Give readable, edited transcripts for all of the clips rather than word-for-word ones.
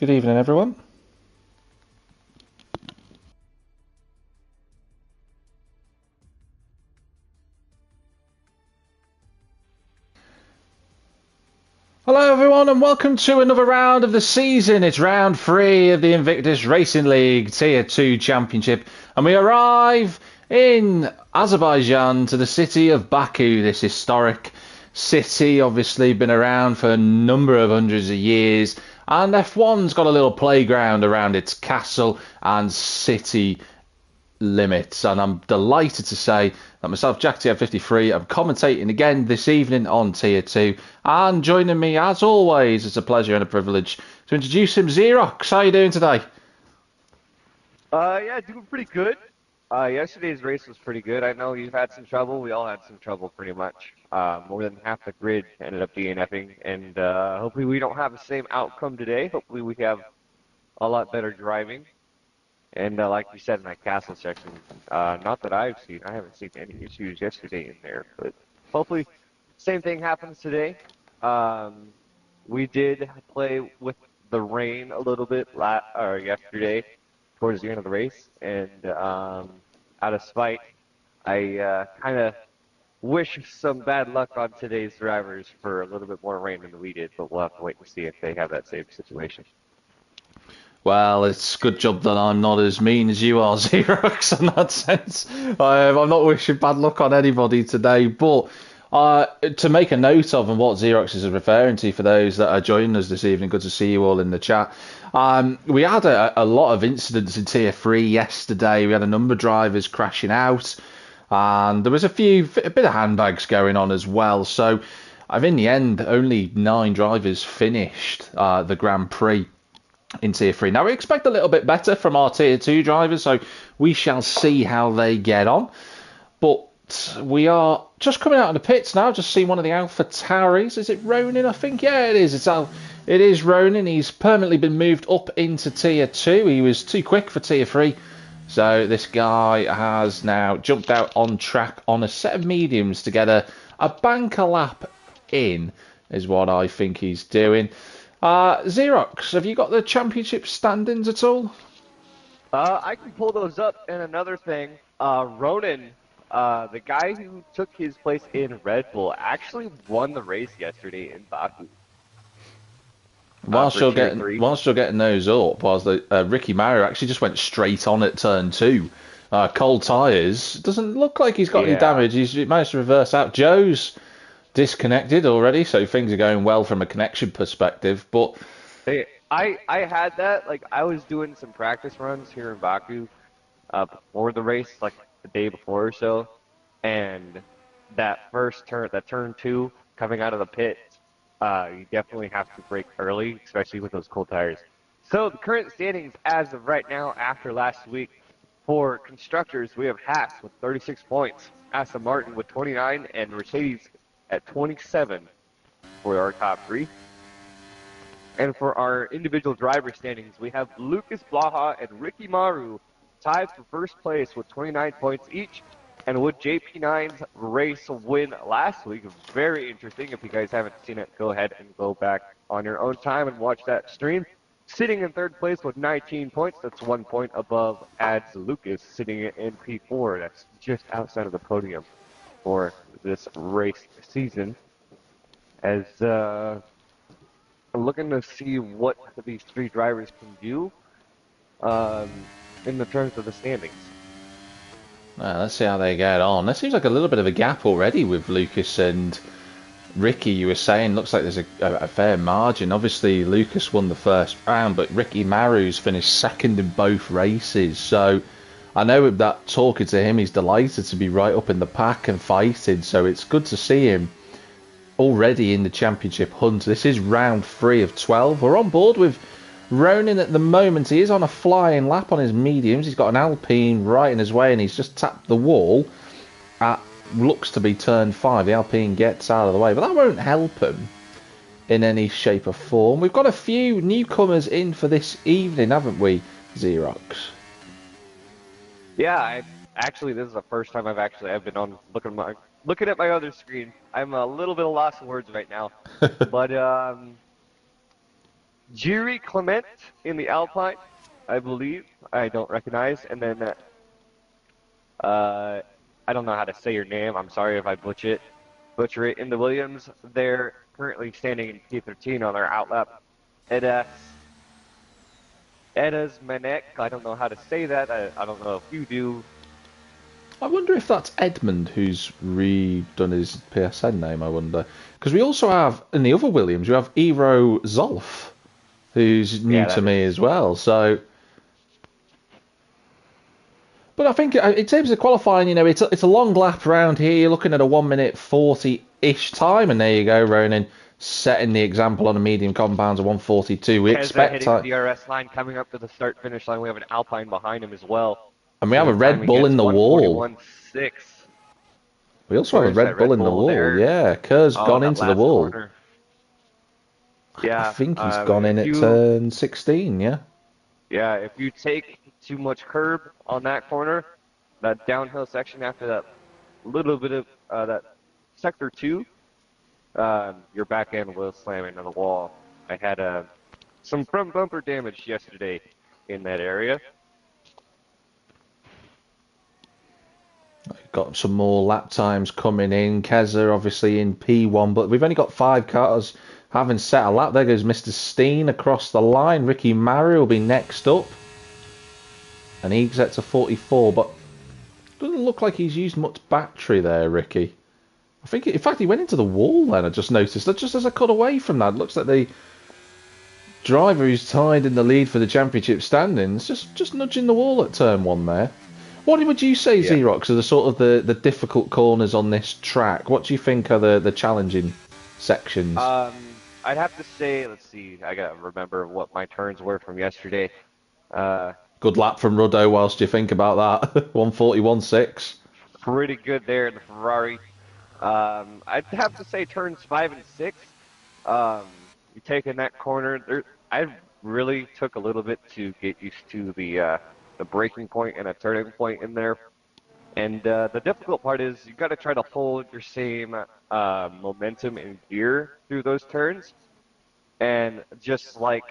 Good evening, everyone. Hello, everyone, and welcome to another round of the season. It's round 3 of the Invictus Racing League Tier 2 Championship, and we arrive in Azerbaijan to the city of Baku, this historic city, obviously been around for a number of hundreds of years, and F1's got a little playground around its castle and city limits, and I'm delighted to say that myself, Jack TR53, I'm commentating again this evening on Tier 2, and joining me as always, it's a pleasure and a privilege to introduce him, Xerox. How are you doing today? Yeah, doing pretty good. Yesterday's race was pretty good. I know you've had some trouble. We all had some trouble pretty much. More than half the grid ended up DNFing, and hopefully we don't have the same outcome today. Hopefully we have a lot better driving. And like you said in that castle section, not that I haven't seen any issues yesterday in there, but hopefully same thing happens today. We did play with the rain a little bit yesterday towards the end of the race, and out of spite, I kind of wish some bad luck on today's drivers for a little bit more rain than we did, but we'll have to wait and see if they have that same situation. Well, it's a good job that I'm not as mean as you are, Xerox, in that sense. I'm not wishing bad luck on anybody today, but to make a note of and what Xerox is referring to for those that are joining us this evening, good to see you all in the chat. We had a lot of incidents in Tier 3 yesterday. We had a number of drivers crashing out, and there was a bit of handbags going on as well. So, in the end, only 9 drivers finished the Grand Prix in Tier 3. Now, we expect a little bit better from our Tier 2 drivers, so we shall see how they get on. But we are just coming out of the pits now, just seen one of the Alpha Tauris. Is it Ronin, I think? Yeah, it is. It is Ronin. He's permanently been moved up into Tier 2. He was too quick for Tier 3. So this guy has now jumped out on track on a set of mediums to get a banker lap in, is what I think he's doing. Xerox, have you got the championship standings at all? I can pull those up. And another thing, Ronan, the guy who took his place in Red Bull, actually won the race yesterday in Baku. Whilst For you're Tier getting 3. whilst you're getting those up, whilst Ricky Mario actually just went straight on at turn 2. Cold tyres. Doesn't look like he's got any Yeah. damage. He's managed to reverse out. Joe's disconnected already, so things are going well from a connection perspective. But Hey, I had that. Like, I was doing some practice runs here in Baku before the race, like the day before or so, and that first turn, that turn 2, coming out of the pit, you definitely have to brake early, especially with those cold tires. So the current standings as of right now, after last week, for constructors, we have Haas with 36 points, Aston Martin with 29, and Mercedes at 27 for our top 3. And for our individual driver standings, we have Lucas Blaha and Ricky Maru tied for first place with 29 points each. And with JP9's race win last week, very interesting. If you guys haven't seen it, go ahead and go back on your own time and watch that stream. Sitting in third place with 19 points, that's 1 point above Ads Lucas, sitting in P4. That's just outside of the podium for this race season. As I'm looking to see what these 3 drivers can do in the terms of the standings. let's see how they get on. There seems like a little bit of a gap already with Lucas and Ricky. You were saying looks like there's a fair margin. Obviously, Lucas won the first round, but Ricky Maru's finished second in both races. So I know with that talking to him, he's delighted to be right up in the pack and fighting. So it's good to see him already in the championship hunt. This is round 3 of 12. We're on board with Ronin at the moment. He is on a flying lap on his mediums. He's got an Alpine right in his way, and he's just tapped the wall at looks to be turn 5. The Alpine gets out of the way, but that won't help him in any shape or form. We've got a few newcomers in for this evening, haven't we, Xerox? Yeah, actually this is the first time I've been on looking at my other screen. I'm a little bit lost in words right now, but Jiri Clement in the Alpine, I believe. I don't recognize. And then, I don't know how to say your name. I'm sorry if I butcher it. In the Williams, they're currently standing in P13 on their outlap. Edas Manek. I don't know how to say that. I don't know if you do. I wonder if that's Edmund who's redone his PSN name, I wonder. Because we also have, in the other Williams, we have Eero Zolf, who's new to me as well. So, but I think in terms of qualifying, you know, it's a long lap around here. You're looking at a 1 minute 40-ish time, and there you go, Ronan, setting the example on a medium compounds of 1:42. We expect hitting the DRS line, coming up to the start-finish line. We have an Alpine behind him as well. And we have a Red Bull in the wall. 141.6. We also have a Red Bull in the wall. There. Yeah, Kerr's gone into the wall. Corner. Yeah, I think he's gone in at turn 16, yeah? Yeah, if you take too much curb on that corner, that downhill section after that little bit of that sector 2, your back end will slam into the wall. I had some front bumper damage yesterday in that area. Got some more lap times coming in. Keza obviously in P1, but we've only got 5 cars having set a lap. There goes Mr. Steen across the line. Ricky Murray will be next up. And he gets a 44, but doesn't look like he's used much battery there, Ricky. I think, in fact, he went into the wall then, I just noticed. That just as I cut away from that, it looks like the driver who's tied in the lead for the championship standings just nudging the wall at turn 1 there. What would you say, Xerox, are the sort of the difficult corners on this track? What do you think are the challenging sections? I'd have to say, let's see, I gotta remember what my turns were from yesterday. Good lap from Ruddo whilst you think about that. 141.6. Pretty good there in the Ferrari. I'd have to say turns 5 and 6. You take in that corner, I really took a little bit to get used to the braking point and a turning point in there. And the difficult part is you got to try to hold your same momentum and gear through those turns. And just like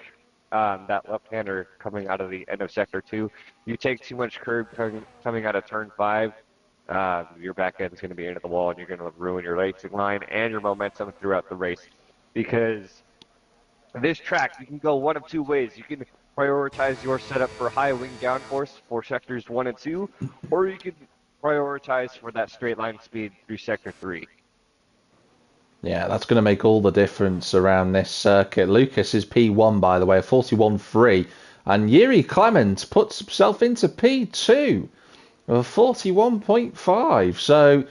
that left-hander coming out of the end of Sector 2, you take too much curb coming out of Turn 5, your back end is going to be into the wall and you're going to ruin your racing line and your momentum throughout the race. Because this track, you can go one of 2 ways. You can prioritize your setup for high wing downforce for sectors 1 and 2, or you can prioritize for that straight line speed through sector 3. Yeah, that's going to make all the difference around this circuit. Lucas is P1, by the way, a 41.3, and Yuri Clement puts himself into P2 of 41.5. So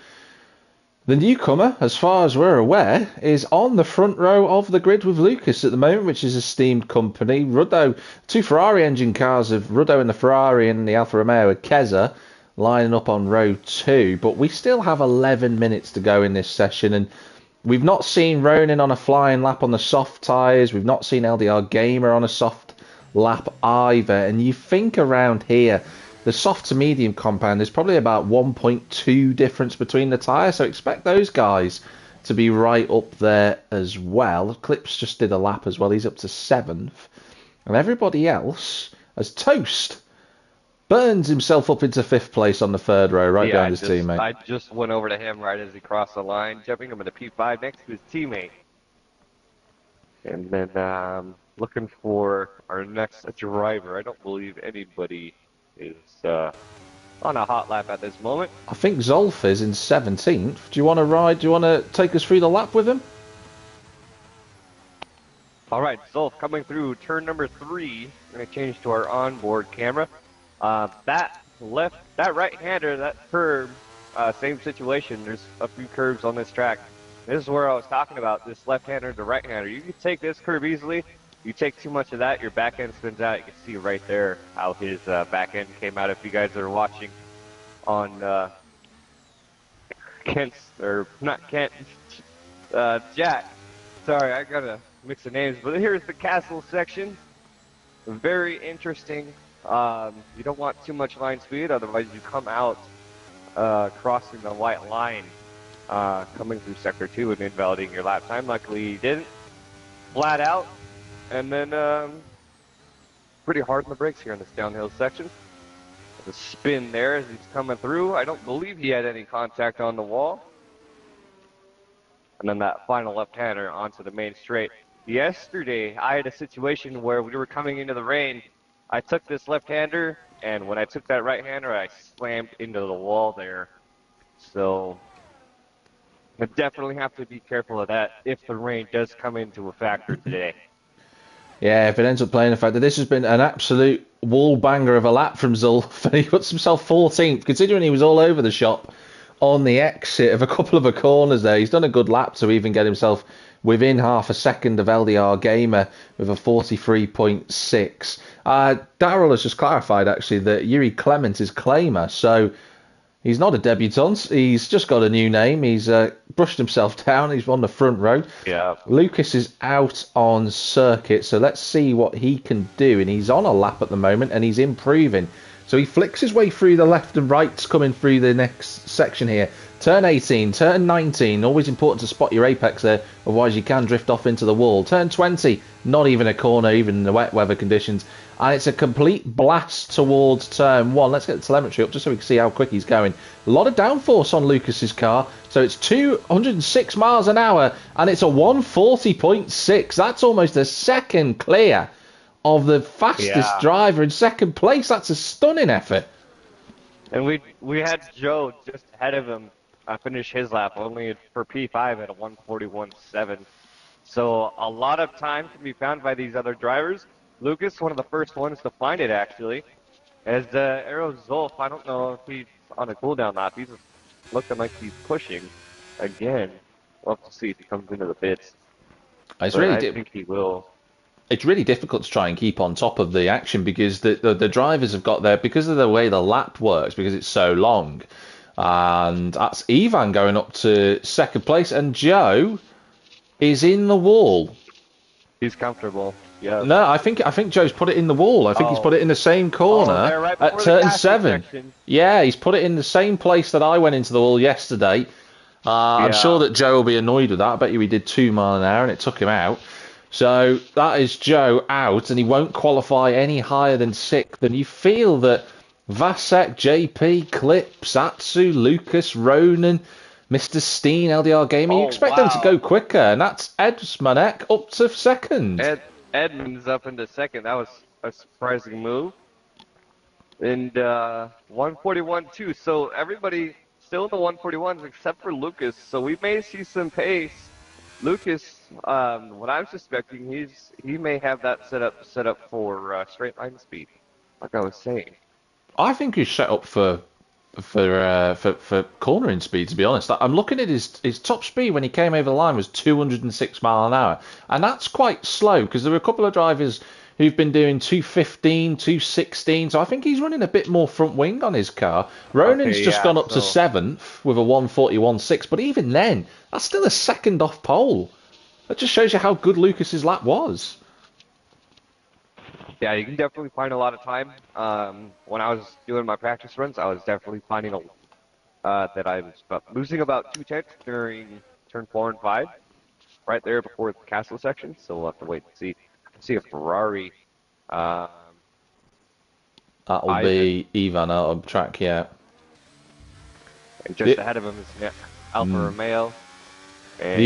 the newcomer, as far as we're aware, is on the front row of the grid with Lucas at the moment, which is a steamed company. Ruddo, 2 Ferrari engine cars of Ruddo in the Ferrari and the Alfa Romeo Keza lining up on row 2. But we still have 11 minutes to go in this session, and we've not seen Ronin on a flying lap on the soft tyres. We've not seen LDR Gamer on a soft lap either. And you think around here, the soft to medium compound, there's probably about 1.2 difference between the tyres, so expect those guys to be right up there as well. Clips just did a lap as well, he's up to 7th. And everybody else, as Toast, burns himself up into 5th place on the 3rd row, right behind his teammate. I just went over to him right as he crossed the line, jumping him into P5 next to his teammate. And then looking for our next driver. I don't believe anybody is on a hot lap at this moment. I think Zolf is in 17th. Do you want to ride? Do you want to take us through the lap with him? All right, Zolf coming through turn number 3. We're going to change to our onboard camera. That right-hander, that curb, same situation. There's a few curves on this track. This is where I was talking about, this left-hander to right-hander. You can take this curve easily. You take too much of that, your back end spins out. You can see right there how his back end came out. If you guys are watching on Kent's, or not Kent, Jack. Sorry, I gotta mix the names. But here's the castle section. Very interesting. You don't want too much line speed, otherwise you come out crossing the white line, coming through sector 2 and invalidating your lap time. Luckily you didn't. Flat out, and then pretty hard on the brakes here in this downhill section. The spin there as he's coming through. I don't believe he had any contact on the wall. And then that final left-hander onto the main straight. Yesterday, I had a situation where we were coming into the rain. I took this left-hander, and when I took that right-hander, I slammed into the wall there. So, I definitely have to be careful of that if the rain does come into a factor today. Yeah, if it ends up playing a factor, this has been an absolute wall banger of a lap from Zulf, and he puts himself 14th, considering he was all over the shop on the exit of a couple of the corners there. He's done a good lap to even get himself within half a second of LDR Gamer with a 43.6. Daryl has just clarified, actually, that Yuri Clement is claimer, so he's not a debutant. He's just got a new name. He's brushed himself down. He's on the front row. Yeah. Lucas is out on circuit, so let's see what he can do. And he's on a lap at the moment, and he's improving. So he flicks his way through the left and rights coming through the next section here. Turn 18, turn 19. Always important to spot your apex there, otherwise you can drift off into the wall. Turn 20, not even a corner, even in the wet weather conditions. And it's a complete blast towards turn 1. Let's get the telemetry up just so we can see how quick he's going. A lot of downforce on Lucas's car. So it's 206 miles an hour, and it's a 140.6. That's almost a second clear of the fastest driver in second place. That's a stunning effort. And we had Joe just ahead of him finish his lap, only for P5 at a 141.7. So a lot of time can be found by these other drivers. Lucas, one of the first ones to find it, actually. As Aero Zulf, I don't know if he's on a cooldown lap. He's looking like he's pushing again. We'll have to see if he comes into the pits. I think he will. It's really difficult to try and keep on top of the action because the drivers have got there, because of the way the lap works, because it's so long. And that's Ivan going up to second place, and Joe is in the wall. He's comfortable. Yeah. No, I think Joe's put it in the wall. I think he's put it in the same corner right at turn 7. section. Yeah, he's put it in the same place that I went into the wall yesterday. I'm sure that Joe will be annoyed with that. I bet you he did 2 miles an hour and it took him out. So that is Joe out, and he won't qualify any higher than 6th. And you feel that Vasek, JP, Clips, Atsu, Lucas, Ronan, Mr. Steen, LDR Gamer, you expect them to go quicker, and that's Edmanek up to second. Edmund's up into second. That was a surprising move. And 141.2. So everybody still in the 141s except for Lucas. So we may see some pace. Lucas, what I'm suspecting, he may have that set up for straight line speed, like I was saying. I think he's set up for cornering speed, to be honest. I'm looking at his top speed when he came over the line was 206 mile an hour, and that's quite slow because there were a couple of drivers who've been doing 215, 216, so I think he's running a bit more front wing on his car. Ronan's just gone up to 7th with a 141.6, but even then, that's still a second off pole. That just shows you how good Lucas's lap was. Yeah, you can definitely find a lot of time. When I was doing my practice runs, I was definitely finding that I was losing about 2/10 during turn 4 and 5, right there before the castle section. So we'll have to wait and see. See a Ferrari. That'll be Ivan out of track, yeah. And just ahead of him is Alfa Romeo. And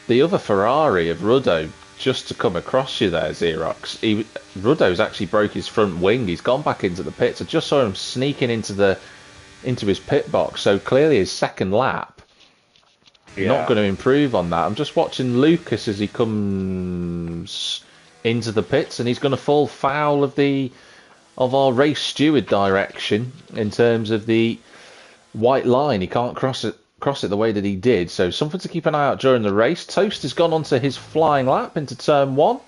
the other Ferrari of Ruddo, just to come across you there, Xerox. Ruddo's actually broke his front wing. He's gone back into the pits. I just saw him sneaking into his pit box. So clearly his second lap. Not going to improve on that. I'm just watching Lucas as he comes into the pits, and he's going to fall foul of our race steward direction in terms of the white line. He can't cross it the way that he did. So something to keep an eye out during the race. Toast has gone onto his flying lap into turn 1.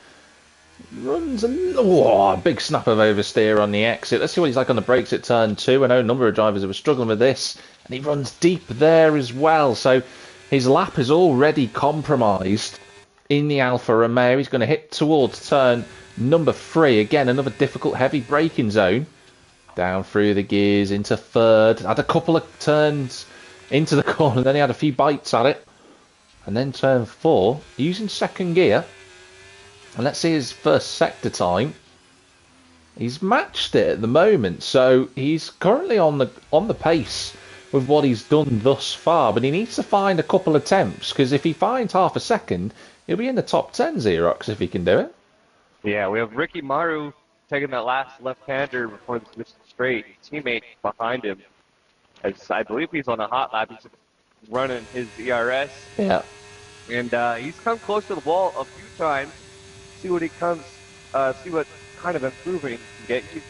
Runs a big snap of oversteer on the exit. Let's see what he's like on the brakes at turn 2. I know a number of drivers who were struggling with this, and he runs deep there as well. So his lap is already compromised in the Alfa Romeo. He's going to hit towards turn number 3. Again, another difficult, heavy braking zone. Down through the gears into 3rd. Had a couple of turns into the corner, then he had a few bites at it. And then turn 4, using second gear. And let's see his first sector time. He's matched it at the moment, so he's currently on the pace with what he's done thus far. But he needs to find a couple of attempts, because if he finds half a second, he'll be in the top 10, Xerox, if he can do it. Yeah, we have Ricky Maru taking that last left-hander before the switch to straight. His teammate behind him, as I believe he's on a hot lap. He's running his ERS. Yeah. And he's come close to the wall a few times. See what kind of improving he can get. He's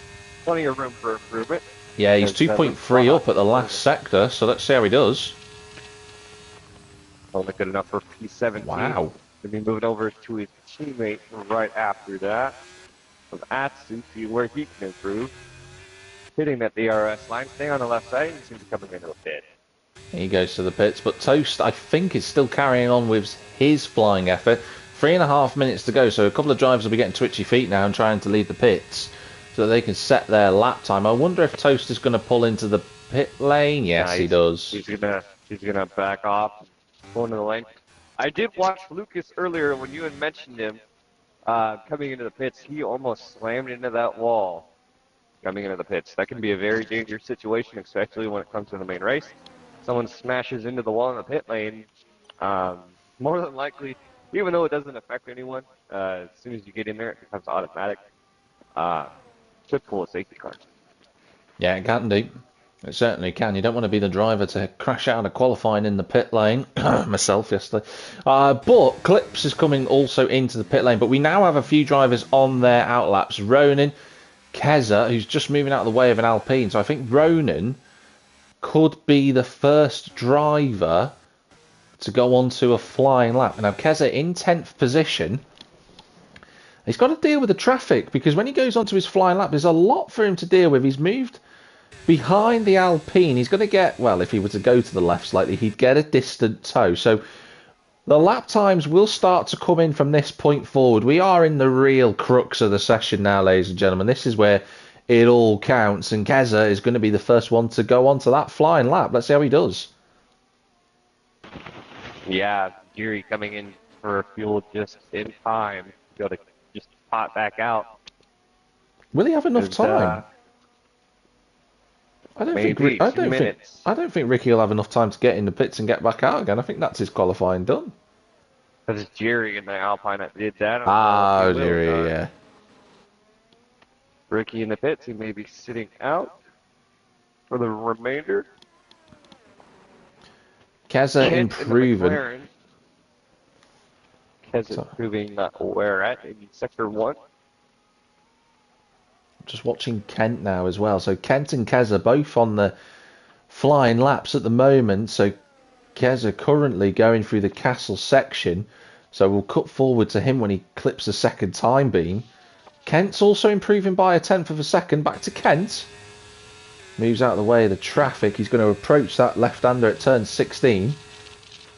plenty of room for improvement. Yeah, he's 2.3 up at the last sector, so let's see how he does. Only good enough for P17. Wow. He'll be moving over to his teammate right after that. With Atsu, see where he can improve. Hitting that DRS line, staying on the left side, he seems to be coming into the pit. He goes to the pits, but Toast, I think, is still carrying on with his flying effort. 3.5 minutes to go, so a couple of drivers will be getting twitchy feet now and trying to leave the pits so that they can set their lap time. I wonder if Toast is going to pull into the pit lane. Yes, he does. He's gonna back off, go into the lane. I did watch Lucas earlier when you had mentioned him coming into the pits. He almost slammed into that wall coming into the pits. That can be a very dangerous situation, especially when it comes to the main race. Someone smashes into the wall in the pit lane. More than likely, even though it doesn't affect anyone, as soon as you get in there, it becomes automatic. Should pull a safety car. Yeah, it can do. It certainly can. You don't want to be the driver to crash out of qualifying in the pit lane. Myself yesterday. But Clips is coming also into the pit lane. But we now have a few drivers on their outlaps. Ronan, Keza, who's just moving out of the way of an Alpine. So I think Ronan could be the first driver to go onto a flying lap. Now Keza in 10th position. He's got to deal with the traffic, because when he goes onto his flying lap, there's a lot for him to deal with. He's moved behind the Alpine. He's going to get, well, if he were to go to the left slightly, he'd get a distant tow. So the lap times will start to come in from this point forward. We are in the real crux of the session now, ladies and gentlemen. This is where it all counts, and Keza is going to be the first one to go onto that flying lap. Let's see how he does. Yeah, Geary coming in for fuel just in time. Got to just pot back out. Will he have enough time? I don't think Ricky will have enough time to get in the pits and get back out again. I think that's his qualifying done. Because it's Jerry in the Alpine that did that. Jerry, yeah. Ricky in the pits, he may be sitting out for the remainder. Keza improving. Keza improving where at? In sector 1. Just watching Kent now as well. So Kent and Keza both on the flying laps at the moment. So Keza currently going through the castle section. So we'll cut forward to him when he clips the second time beam. Kent's also improving by 1/10 of a second. Back to Kent. Moves out of the way of the traffic. He's going to approach that left-hander at turn 16.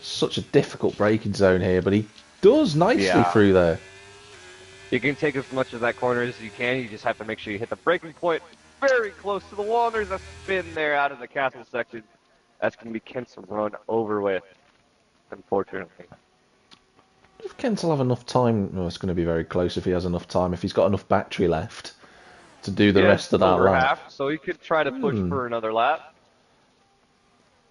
Such a difficult braking zone here, but he does nicely through there. You can take as much of that corner as you can. You just have to make sure you hit the braking point very close to the wall. There's a spin there out of the castle section. That's going to be Kent's run over with, unfortunately. If Kent will have enough time, well, it's going to be very close if he has enough time, if he's got enough battery left to do the rest of that lap. Half, so he could try to push for another lap.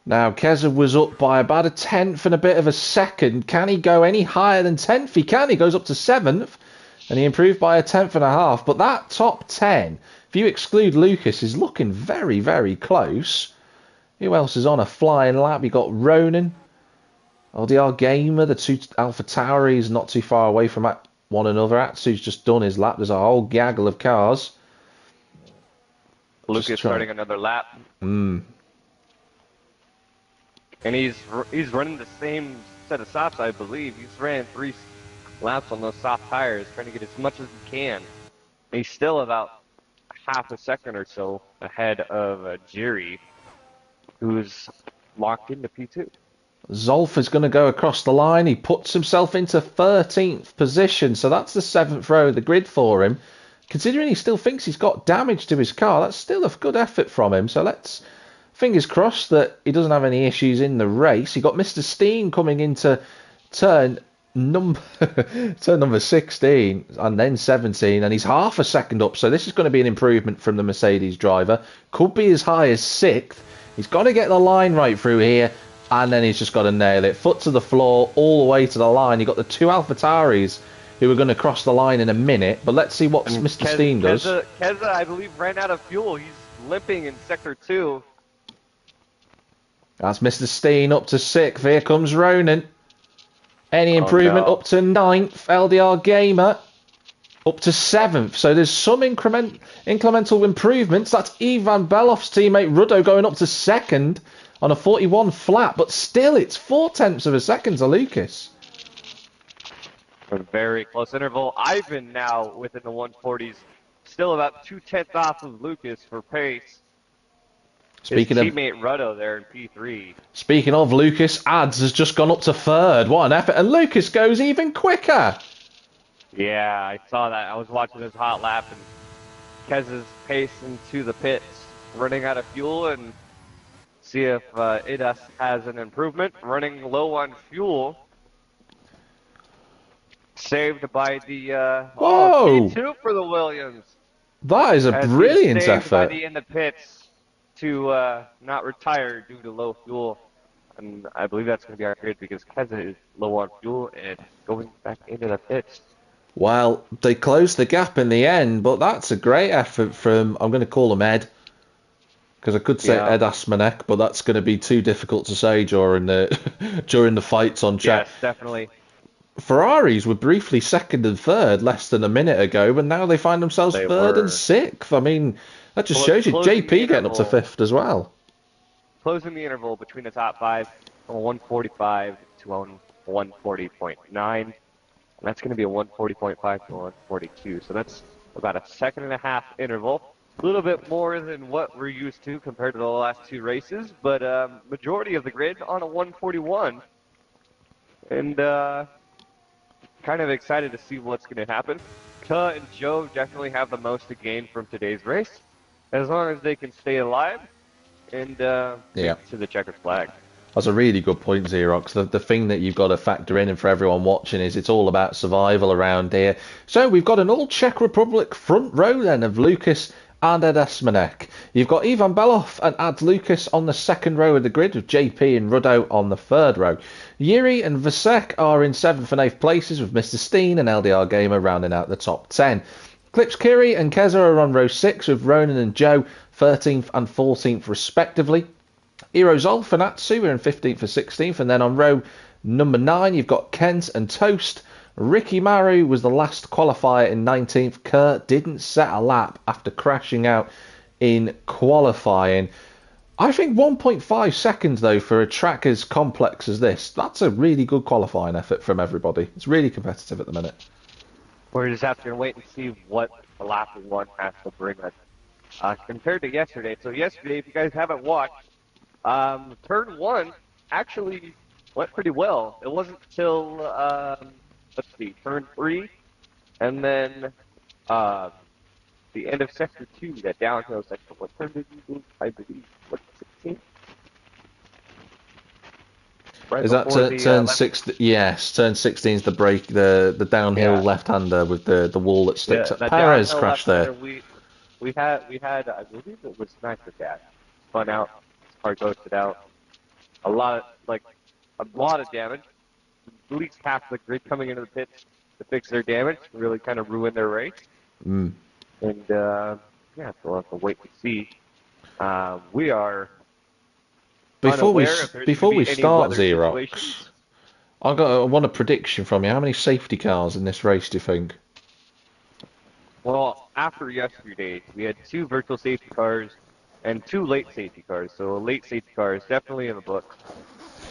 Now, Keza was up by about 1/10 and a bit of a second. Can he go any higher than 10th? He can. He goes up to 7th. And he improved by 1/10 and a half. But that top 10, if you exclude Lucas, is looking very, very close. Who else is on a flying lap? You got Ronan, LDR Gamer, the two Alpha Tauris not too far away from one another. Atsu's just done his lap. There's a whole gaggle of cars. Lucas starting another lap. And he's running the same set of softs, I believe. He's ran 3 laps on those soft tires, trying to get as much as he can. He's still about half a second or so ahead of Jerry, who's locked into P2. Zolf is going to go across the line. He puts himself into 13th position, so that's the 7th row of the grid for him. Considering he still thinks he's got damage to his car, that's still a good effort from him. So let's fingers crossed that he doesn't have any issues in the race. He got Mr. Steen coming into turn number turn number 16 and then 17, and he's half a second up. So this is going to be an improvement from the Mercedes driver. Could be as high as 6th. He's got to get the line right through here, and then he's just got to nail it. Foot to the floor, all the way to the line. You've got the 2 AlphaTauris who are going to cross the line in a minute, but let's see what Mr. Steen does. Keza, I believe, ran out of fuel. He's limping in Sector 2. That's Mr. Steen up to 6th. Here comes Ronan. Any improvement up to 9th. LDR Gamer up to 7th. So there's some incremental improvements. That's Ivan Belov's teammate Rudo going up to 2nd on a 41 flat. But still, it's 0.4 of a second to Lucas. A very close interval. Ivan now within the 140s. Still about 0.2 off of Lucas for pace. His teammate Rudo there in P3. Speaking of Lucas, Ads has just gone up to 3rd. What an effort. And Lucas goes even quicker. Yeah, I saw that. I was watching his hot lap, and Kez is pacing to the pits, running out of fuel, and see if Idas has an improvement. Running low on fuel. Saved by the P2 for the Williams. That is a brilliant effort. By the in the pits to not retire due to low fuel. And I believe that's going to be our grid because Keza is low on fuel and going back into the pits. Well, they closed the gap in the end, but that's a great effort from, I'm going to call him Ed, because I could say Ed Asmanek, but that's going to be too difficult to say during the fights on chat. Yes, definitely. Ferraris were briefly 2nd and 3rd less than a minute ago, but now they find themselves 3rd and 6th. I mean, that just shows you JP getting up to 5th as well. Closing the interval between the top 5 from 145 to 140.9. And that's going to be a 140.5 to 142. So that's about a 1.5-second interval. A little bit more than what we're used to compared to the last 2 races, but majority of the grid on a 141. And kind of excited to see what's going to happen. Ka and Joe definitely have the most to gain from today's race, as long as they can stay alive and to the checkered flag. That's a really good point, Xerox. The thing that you've got to factor in, and for everyone watching, is it's all about survival around here. So we've got an all Czech Republic front row then of Lucas and Ed Esmanek. You've got Ivan Belov and Ad Lucas on the 2nd row of the grid, with JP and Rudo on the 3rd row. Yuri and Vasek are in 7th and 8th places, with Mr. Steen and LDR Gamer rounding out the top 10. Clips Kiri and Keza are on row 6, with Ronan and Joe 13th and 14th respectively. Eero Zolf and Atsu are in 15th and 16th, and then on row number 9 you've got Kent and Toast. Ricky Maru was the last qualifier in 19th. Kurt didn't set a lap after crashing out in qualifying. I think 1.5 seconds, though, for a track as complex as this, that's a really good qualifying effort from everybody. It's really competitive at the minute. We're just have to wait and see what the lap 1 has to bring us compared to yesterday. So yesterday, if you guys haven't watched, turn 1 actually went pretty well. It wasn't till let's see, turn 3, and then the end of sector 2, that downhill sector. What turn did you do? I believe, what, 16? Right. Is that turn 6? Yes, turn 16 is the break, the downhill left-hander with the wall that sticks up. Perez crashed there. We had, I believe it was Sniper Cat. Spun out, his car ghosted out. A lot of damage. At least half the grid coming into the pits to fix their damage, really kind of ruin their race. And so we'll have to wait to see. We are before we start, Xerox, I want a prediction from you. How many safety cars in this race do you think? Well, after yesterday, we had 2 virtual safety cars and 2 late safety cars. So a late safety car is definitely in the book,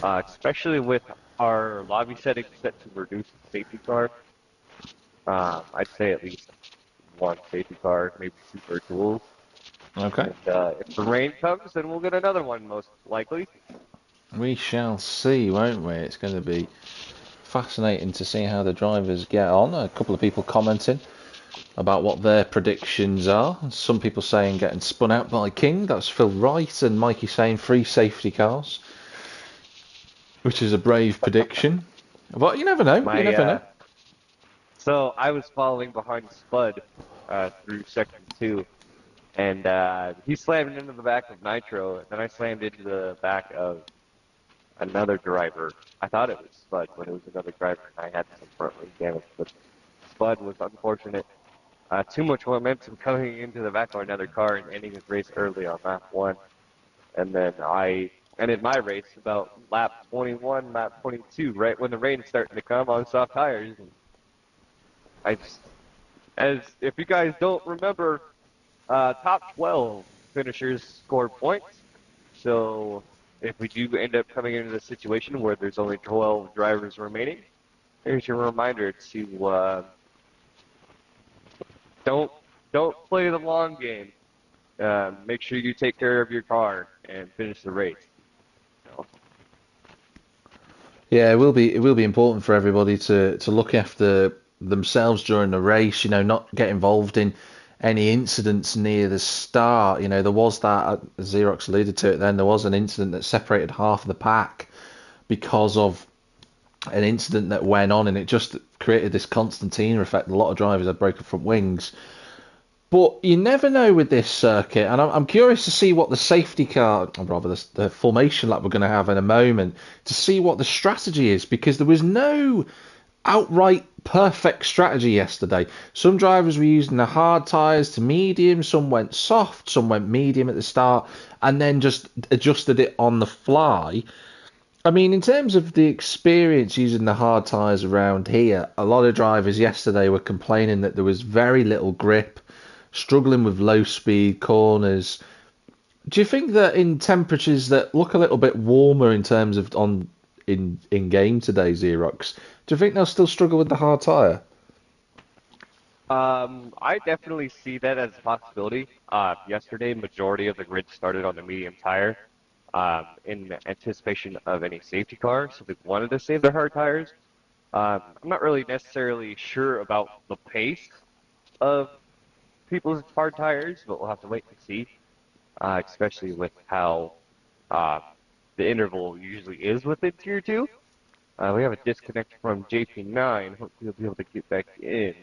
especially with our lobby settings set to reduce the safety car. I'd say at least 1 safety car, maybe 2 virtuals. Okay. And, if the rain comes, then we'll get another one, most likely. We shall see, won't we? It's going to be fascinating to see how the drivers get on. A couple of people commenting about what their predictions are. Some people saying getting spun out by King. That's Phil Wright, and Mikey saying 3 safety cars, which is a brave prediction. But you never know. You My never know. so I was following behind Spud through section two, and he slammed into the back of Nitro, and then I slammed into the back of another driver. I thought it was Spud, but it was another driver, and I had some front wing damage. But Spud was unfortunate. Too much momentum coming into the back of another car and ending his race early on lap one. And then I ended my race about lap 21, lap 22, right when the rain's starting to come on soft tires. And I just, as if you guys don't remember, top 12 finishers score points. So if we do end up coming into the situation where there's only 12 drivers remaining, here's your reminder to don't don't play the long game. Make sure you take care of your car and finish the race. So, Yeah, it will be important for everybody to look after themselves during the race. Not get involved in any incidents near the start. There was that, Xerox alluded to it. Then there was an incident that separated half of the pack because of an incident that went on, and it just created this Constantina effect. A lot of drivers had broken front wings. But you never know with this circuit, and I'm curious to see what the safety car, or rather the formation lap we're going to have in a moment, to see what the strategy is, because there was no outright perfect strategy yesterday. Some drivers were using the hard tyres to medium, some went soft, some went medium at the start, and then just adjusted it on the fly. I mean, in terms of the experience using the hard tyres around here, a lot of drivers yesterday were complaining that there was very little grip, struggling with low speed corners. Do you think that in temperatures that look a little bit warmer in terms of in game today, Xerox, do you think they'll still struggle with the hard tyre? I definitely see that as a possibility. Yesterday, majority of the grid started on the medium tire, in anticipation of any safety car, so they wanted to save their hard tires. I'm not really necessarily sure about the pace of people's hard tires, but we'll have to wait and see, especially with how uh, the interval usually is within Tier 2. We have a disconnect from JP9. Hopefully he'll be able to get back in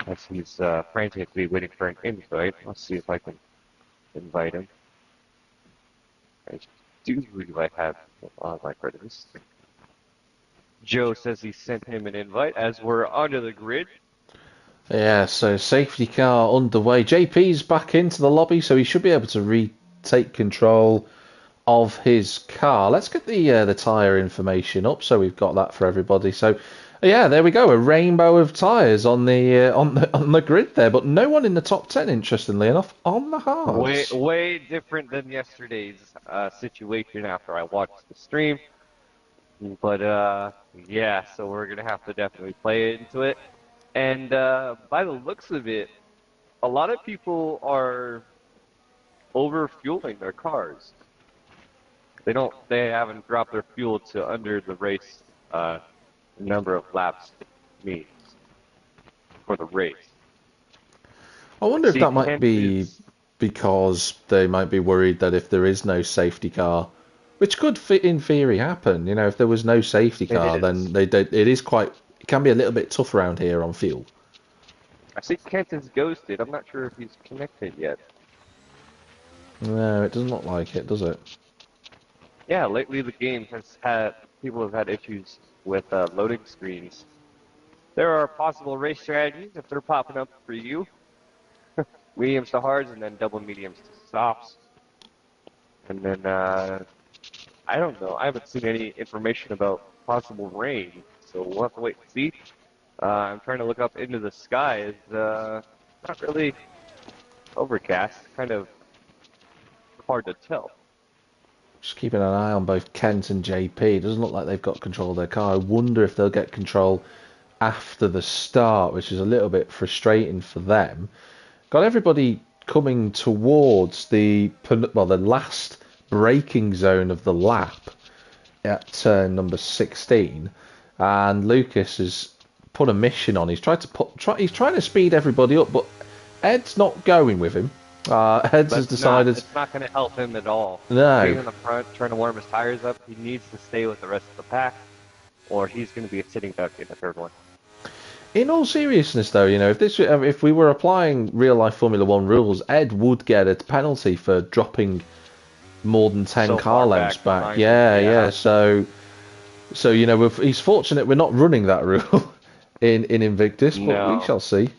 as he's frantically waiting for an invite. Let's see if I can invite him. I do believe I have on my credits. Joe says he sent him an invite as we're onto the grid. Yeah, so safety car underway. JP's back into the lobby, so he should be able to retake control of his car. Let's get the tyre information up, so we've got that for everybody. So, yeah, there we go, a rainbow of tyres on the grid there, but no one in the top 10, interestingly enough, on the Way, hards. way different than yesterday's situation after I watched the stream. But yeah, so we're gonna have to definitely play into it. And by the looks of it, a lot of people are over fueling their cars. They haven't dropped their fuel to under the race number of laps needs for the race. I I wonder if see that might Kent be is. because they might be worried that if there is no safety car, which could fit in theory happen, if there was no safety It car, then is. it can be a little bit tough around here on fuel. I see Kent is ghosted. I'm not sure if he's connected yet. No, it doesn't look like it, does it? Yeah, lately the game has had people have had issues with loading screens. There are possible race strategies if they're popping up for you. Mediums to hards and then double mediums to softs. And then I don't know. I haven't seen any information about possible rain, so we'll have to wait and see. I'm trying to look up into the sky. It's not really overcast. Kind of hard to tell. Just keeping an eye on both Kent and JP. It doesn't look like they've got control of their car. I wonder if they'll get control after the start, which is a little bit frustrating for them. Got everybody coming towards the last braking zone of the lap at turn number 16, and Lucas has put a mission on. He's trying to speed everybody up, but Ed's not going with him. Heads has decided. It's not going to help him at all. Being No. in the front, trying to warm his tires up, he needs to stay with the rest of the pack, or he's going to be a sitting duck in the third one. In all seriousness, though, if we were applying real life Formula One rules, Ed would get a penalty for dropping more than 10 So car far lengths back back. behind him, Yeah. So he's fortunate we're not running that rule in Invictus, but we No. shall see.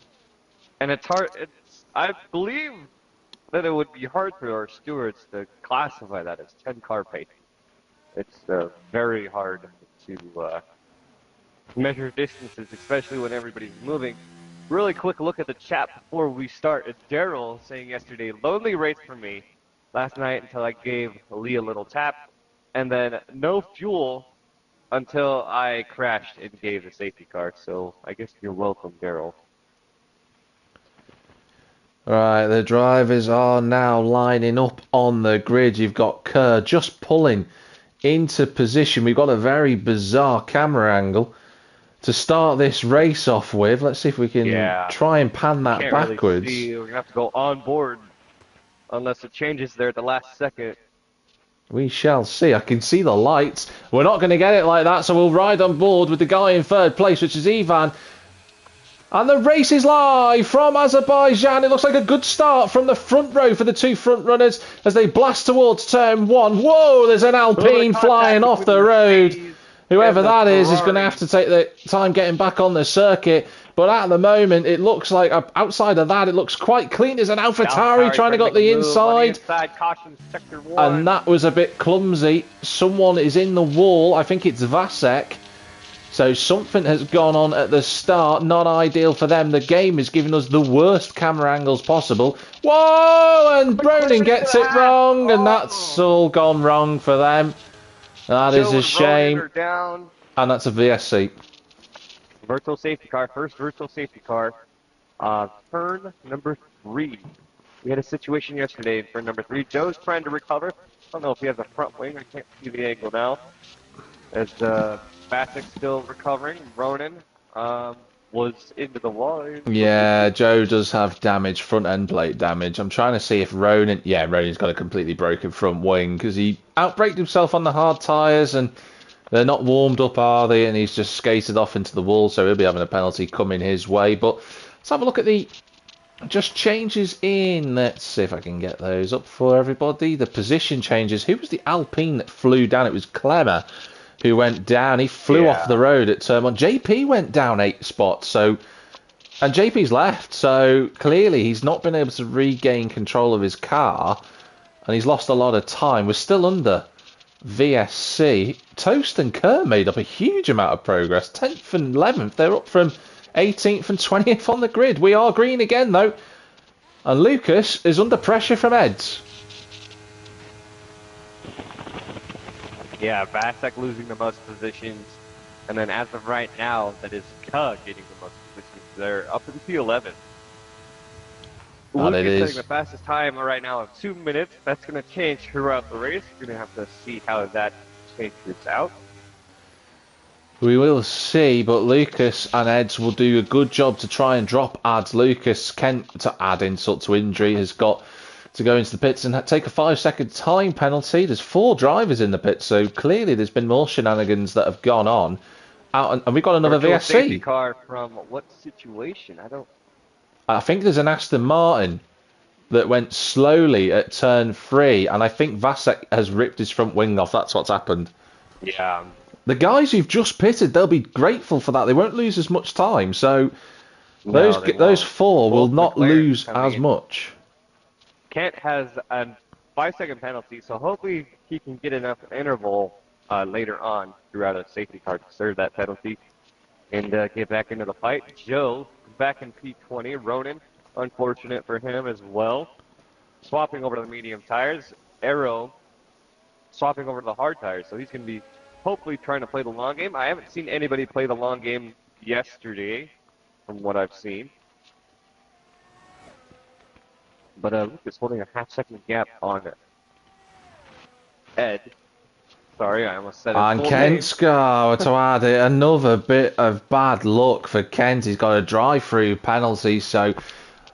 And it's hard. I believe that it would be hard for our stewards to classify that as 10 car pace. It's very hard to measure distances, especially when everybody's moving. Really quick look at the chat before we start. It's Daryl saying yesterday, lonely race for me last night until I gave Lee a little tap, and then no fuel until I crashed and gave the safety car. So I guess you're welcome, Daryl. Right, the drivers are now lining up on the grid. You've got Kerr just pulling into position. We've got a very bizarre camera angle to start this race off with. Let's see if we can try and pan that Can't backwards. Really see. We're going to have to go on board unless it changes there at the last second. We shall see. I can see the lights. We're not going to get it like that, so we'll ride on board with the guy in third place, which is Ivan. And the race is live from Azerbaijan. It looks like a good start from the front row for the two front runners as they blast towards turn one. Whoa, there's an Alpine flying off the road. Whoever that is going to have to take the time getting back on the circuit. But at the moment, it looks like, outside of that, it looks quite clean. There's an AlphaTauri trying to get the inside. And that was a bit clumsy. Someone is in the wall. I think it's Vasek. So something has gone on at the start. Not ideal for them. The game is giving us the worst camera angles possible. Whoa! And Bronin gets it wrong. And that's all gone wrong for them. That is a shame. And that's a VSC. Virtual safety car. First virtual safety car. Turn number 3. We had a situation yesterday in turn number 3. Joe's trying to recover. I don't know if he has a front wing. I can't see the angle now. As Basek's still recovering. Ronan was into the wall. Yeah, Joe does have damage, front end plate damage. I'm trying to see if Ronan... Yeah, Ronan's got a completely broken front wing because he outbraked himself on the hard tyres and they're not warmed up, are they? And he's just skated off into the wall, so he'll be having a penalty coming his way. But let's have a look at the just changes in. Let's see if I can get those up for everybody. The position changes. Who was the Alpine that flew down? It was Clemmer who went down. He flew off the road at turn 1. JP went down 8 spots, and JP's left, so clearly he's not been able to regain control of his car, and he's lost a lot of time. We're still under VSC. Toast and Kerr made up a huge amount of progress. 10th and 11th, they're up from 18th and 20th on the grid. We are green again, though, and Lucas is under pressure from Eds. Yeah, Vasek losing the most positions, and then as of right now, that is Kug getting the most positions. They're up into 11th. Lucas is the fastest time right now of 2 minutes. That's going to change throughout the race. We're going to have to see how that changes out. We will see, but Lucas and Eds will do a good job to try and drop ads. Lucas, Kent, to add insult to injury, has got to go into the pits and take a 5-second time penalty. There's 4 drivers in the pit, so clearly there's been more shenanigans that have gone on. And we've got another VSC. Safety car from what situation? I think there's an Aston Martin that went slowly at turn 3, and I think Vasek has ripped his front wing off. That's what's happened. Yeah. The guys who've just pitted, they'll be grateful for that. They won't lose as much time, so those 4 will not lose as much. Kent has a 5-second penalty, so hopefully he can get enough interval later on throughout a safety car to serve that penalty and get back into the fight. Joe back in P20. Ronan, unfortunate for him as well, swapping over to the medium tires. Arrow swapping over to the hard tires, so he's going to be hopefully trying to play the long game. I haven't seen anybody play the long game yesterday from what I've seen. But Lucas holding a half-second gap on Ed. Sorry, I almost said it. And Kent's got to add another bit of bad luck for Kent. He's got a drive-through penalty, so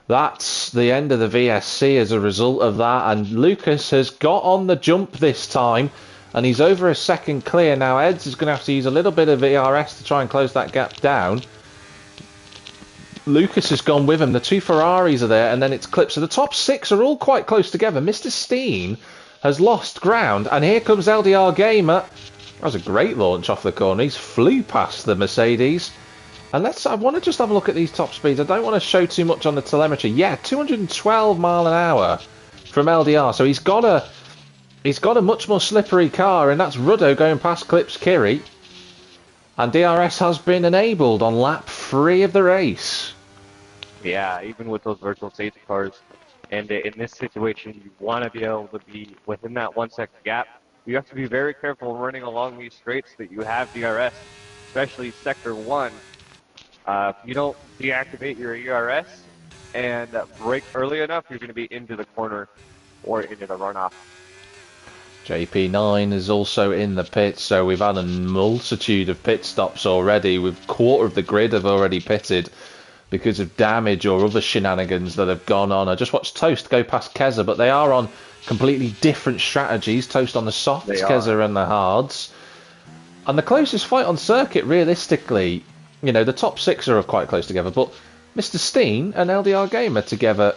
That's the end of the VSC as a result of that, and Lucas has got on the jump this time, and he's over a second clear. Now Eds is going to have to use a little bit of ERS to try and close that gap down. Lucas has gone with him. The two Ferraris are there, and then it's Clip. So the top 6 are all quite close together. Mr. Steen has lost ground, and here comes LDR Gamer. That was a great launch off the corner. He's flew past the Mercedes. And I want to just have a look at these top speeds. I don't want to show too much on the telemetry. Yeah, 212 mile an hour from LDR. So he's got a much more slippery car, and that's Ruddo going past Clip's Kiri. And DRS has been enabled on lap 3 of the race. Yeah, even with those virtual safety cars. And in this situation, you want to be able to be within that 1 second gap. You have to be very careful running along these straights that you have DRS, especially Sector 1. If you don't deactivate your ERS and brake early enough, you're going to be into the corner or into the runoff. JP9 is also in the pits, so we've had a multitude of pit stops already. With quarter of the grid have already pitted because of damage or other shenanigans that have gone on. I just watched Toast go past Keza, but they are on completely different strategies. Toast on the softs, Keza on the hards. And the closest fight on circuit, realistically, you know, the top 6 are quite close together, but Mr. Steen and LDR Gamer together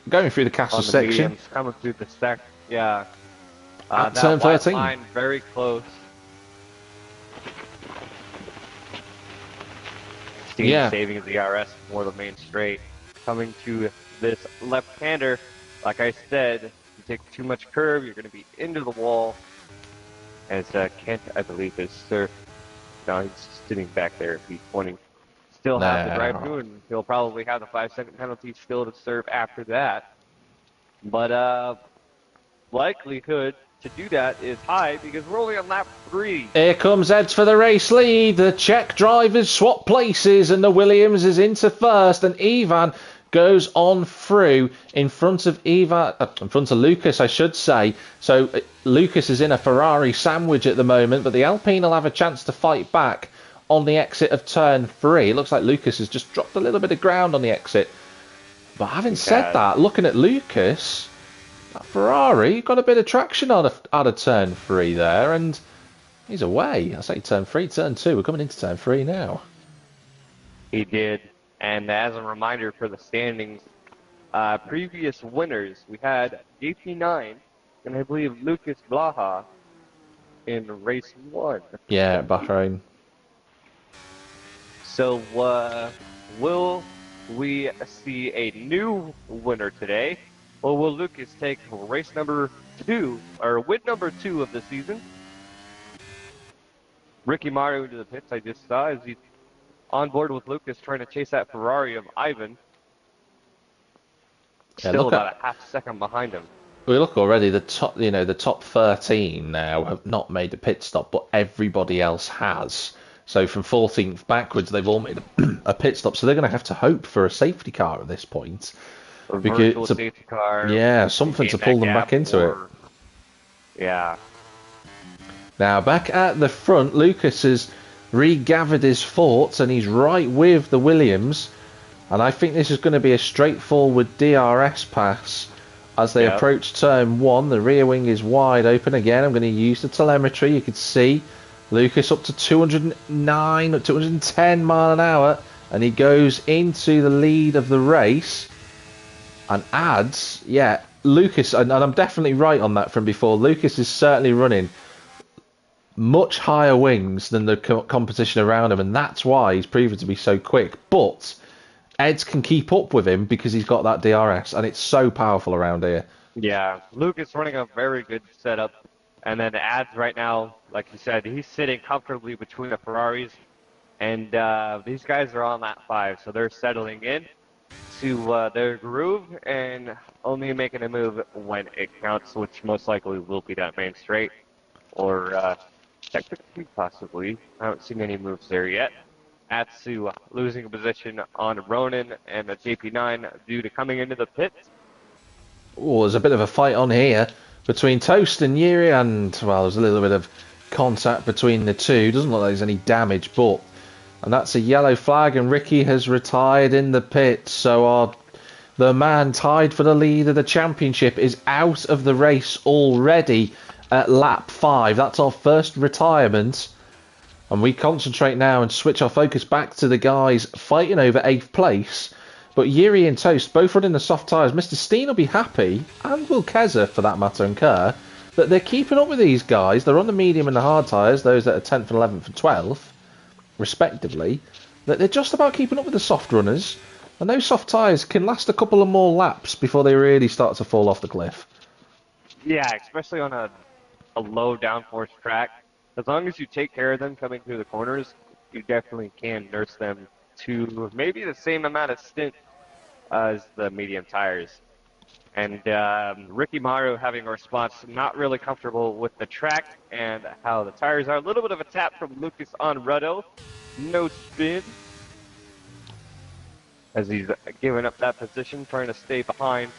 going through the castle section. Mediums, coming through the stack, yeah. At that turn 13. Line very close. Steen saving his ERS for the main straight. Coming to this left-hander, like I said, if you take too much curve, you're going to be into the wall. As Kent, I believe, is Sir. No, he's sitting back there. He's pointing. Still have the drive through, and he'll probably have the 5-second penalty still to serve after that. But likelihood to do that is high because we're only on lap 3. Here comes Eds for the race lead. The Czech drivers swap places, and the Williams is into first, and Ivan goes on through in front of Lucas, I should say. So Lucas is in a Ferrari sandwich at the moment, but the Alpine will have a chance to fight back on the exit of turn 3. It looks like Lucas has just dropped a little bit of ground on the exit. But having said that, looking at Lucas, that Ferrari got a bit of traction out of turn 3 there, and he's away. I say turn 3, turn 2. We're coming into turn 3 now. He did. And as a reminder for the standings, previous winners, we had JP9 and I believe Lucas Blaha in race 1. Yeah, Bahrain. So will we see a new winner today, or will Lucas take race number 2, or win number 2 of the season? Ricky Mario into the pits, I just saw, as he's on board with Lucas trying to chase that Ferrari of Ivan. Still about a half second behind him. We look already, the top 13 now have not made a pit stop, but everybody else has. So from 14th backwards, they've all made a pit stop. So they're going to have to hope for a safety car at this point. A virtual safety car. Yeah, something to pull them back into it. Yeah. Now back at the front, Lucas has regathered his thoughts, and he's right with the Williams, and I think this is going to be a straightforward DRS pass as they approach turn 1. The rear wing is wide open again. I'm going to use the telemetry. You can see Lucas up to 209 or 210 mile an hour, and he goes into the lead of the race and adds, Lucas, and I'm definitely right on that from before, Lucas is certainly running much higher wings than the competition around him, and that's why he's proven to be so quick. But Eds can keep up with him because he's got that DRS, and it's so powerful around here. Yeah, Lucas running a very good setup, and then Eds right now, like you said, he's sitting comfortably between the Ferraris, and these guys are on lap 5, so they're settling in to their groove and only making a move when it counts, which most likely will be that main straight, or technically, possibly. I haven't seen any moves there yet. Atsu losing a position on Ronan and the JP9 due to coming into the pits. Oh, there's a bit of a fight on here between Toast and Yuri, and, well, there's a little bit of contact between the two. Doesn't look like there's any damage, and that's a yellow flag, and Ricky has retired in the pits. So our The man tied for the lead of the championship is out of the race already at lap 5. That's our first retirement. And we concentrate now and switch our focus back to the guys fighting over 8th place. But Yuri and Toast both running the soft tyres. Mr. Steen will be happy, and Will Keza for that matter, and Kerr, that they're keeping up with these guys. They're on the medium and the hard tyres, those that are 10th and 11th and 12th, respectively. That they're just about keeping up with the soft runners. And those soft tyres can last a couple of more laps before they really start to fall off the cliff. Yeah, especially on a low downforce track. As long as you take care of them coming through the corners, you definitely can nurse them to maybe the same amount of stint as the medium tires. And Ricky Maru having a response, not really comfortable with the track and how the tires are. A little bit of a tap from Lucas on Ruddo. No spin. As he's giving up that position, trying to stay behind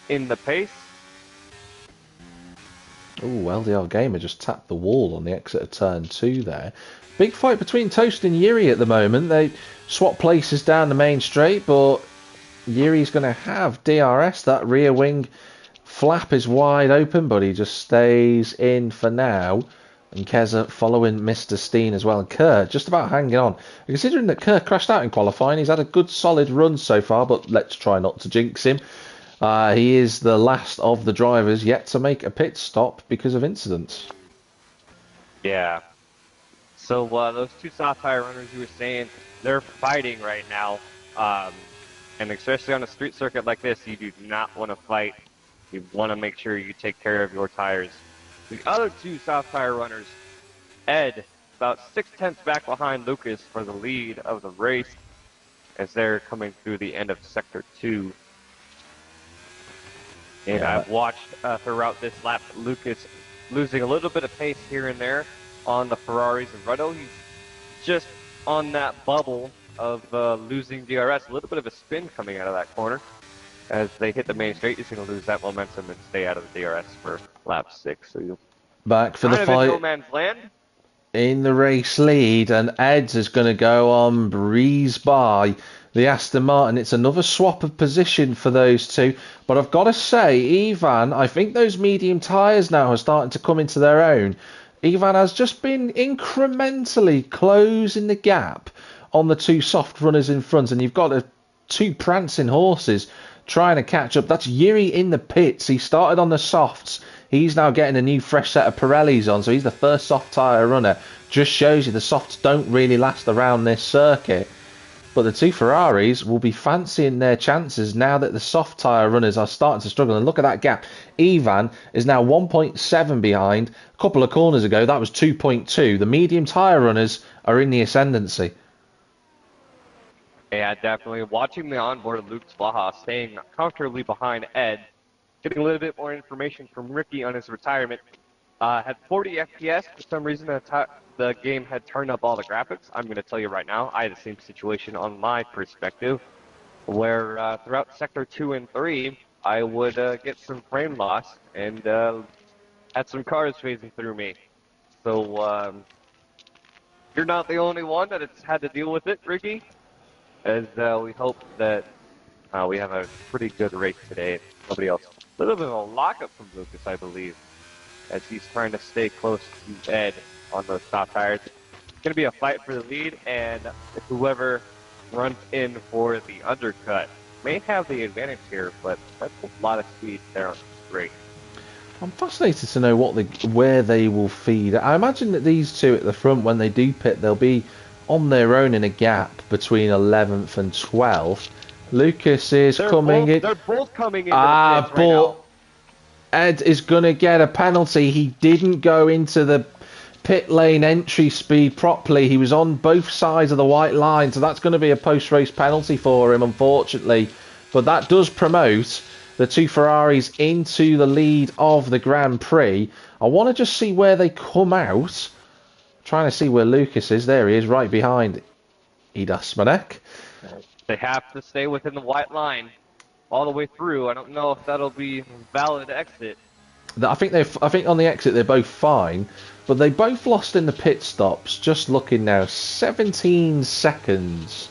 in the pace. Oh, LDR Gamer just tapped the wall on the exit of turn 2 there. Big fight between Toast and Yuri at the moment. They swap places down the main straight, but Yuri's going to have DRS. That rear wing flap is wide open, but he just stays in for now. And Keza following Mr. Steen as well. And Kerr just about hanging on. Considering that Kerr crashed out in qualifying, he's had a good solid run so far, but let's try not to jinx him. He is the last of the drivers yet to make a pit stop because of incidents. Yeah. So those two soft tire runners you were saying, they're fighting right now. And especially on a street circuit like this, you do not want to fight. You want to make sure you take care of your tires. The other two soft tire runners, Ed, about 6/10 back behind Lucas for the lead of the race as they're coming through the end of Sector 2. And Yeah. I've watched throughout this lap Lucas losing a little bit of pace here and there on the Ferraris and Ruddo. He's just on that bubble of losing DRS. A little bit of a spin coming out of that corner. As they hit the main straight, he's going to lose that momentum and stay out of the DRS for lap 6. So you'll Back for the kind of fight in no man's land. in the race lead, and Eds is going to go on breeze by the Aston Martin. It's another swap of position for those two. But I've got to say, Ivan, I think those medium tyres now are starting to come into their own. Ivan has just been incrementally closing the gap on the two soft runners in front, and you've got two prancing horses trying to catch up. That's Yuri in the pits. He started on the softs. He's now getting a new fresh set of Pirellis on, so he's the first soft tyre runner. Just shows you the softs don't really last around this circuit. But the two Ferraris will be fancying their chances now that the soft tyre runners are starting to struggle. And look at that gap. Ivan is now 1.7 behind. A couple of corners ago, that was 2.2. The medium tyre runners are in the ascendancy. Yeah, definitely. Watching the onboard of Luke Splaha staying comfortably behind Ed, getting a little bit more information from Ricky on his retirement. Had 40 FPS. For some reason, the game had turned up all the graphics. I'm going to tell you right now, I had the same situation on my perspective, where throughout Sector 2 and 3, I would get some frame loss and had some cars phasing through me. So you're not the only one that has had to deal with it, Ricky. As we hope that we have a pretty good race today. Nobody else. A little bit of a lockup from Lucas, I believe, as he's trying to stay close to Ed on those soft tires. It's going to be a fight for the lead, and whoever runs in for the undercut may have the advantage here, but that's a lot of speed there on the straight. I'm fascinated to know where they will feed. I imagine that these two at the front, when they do pit, they'll be on their own in a gap between 11th and 12th. Lucas is coming in. They're both coming in. But right Ed is going to get a penalty. He didn't go into the pit lane entry speed properly. He was on both sides of the white line, so that's going to be a post-race penalty for him, unfortunately. But that does promote the two Ferraris into the lead of the Grand Prix. I want to just see where they come out. Trying to see where Lucas is. There he is, right behind Idasmanek. They have to stay within the white line all the way through. I don't know if that'll be valid exit. I think on the exit they're both fine, but they both lost in the pit stops. Just looking now, 17 seconds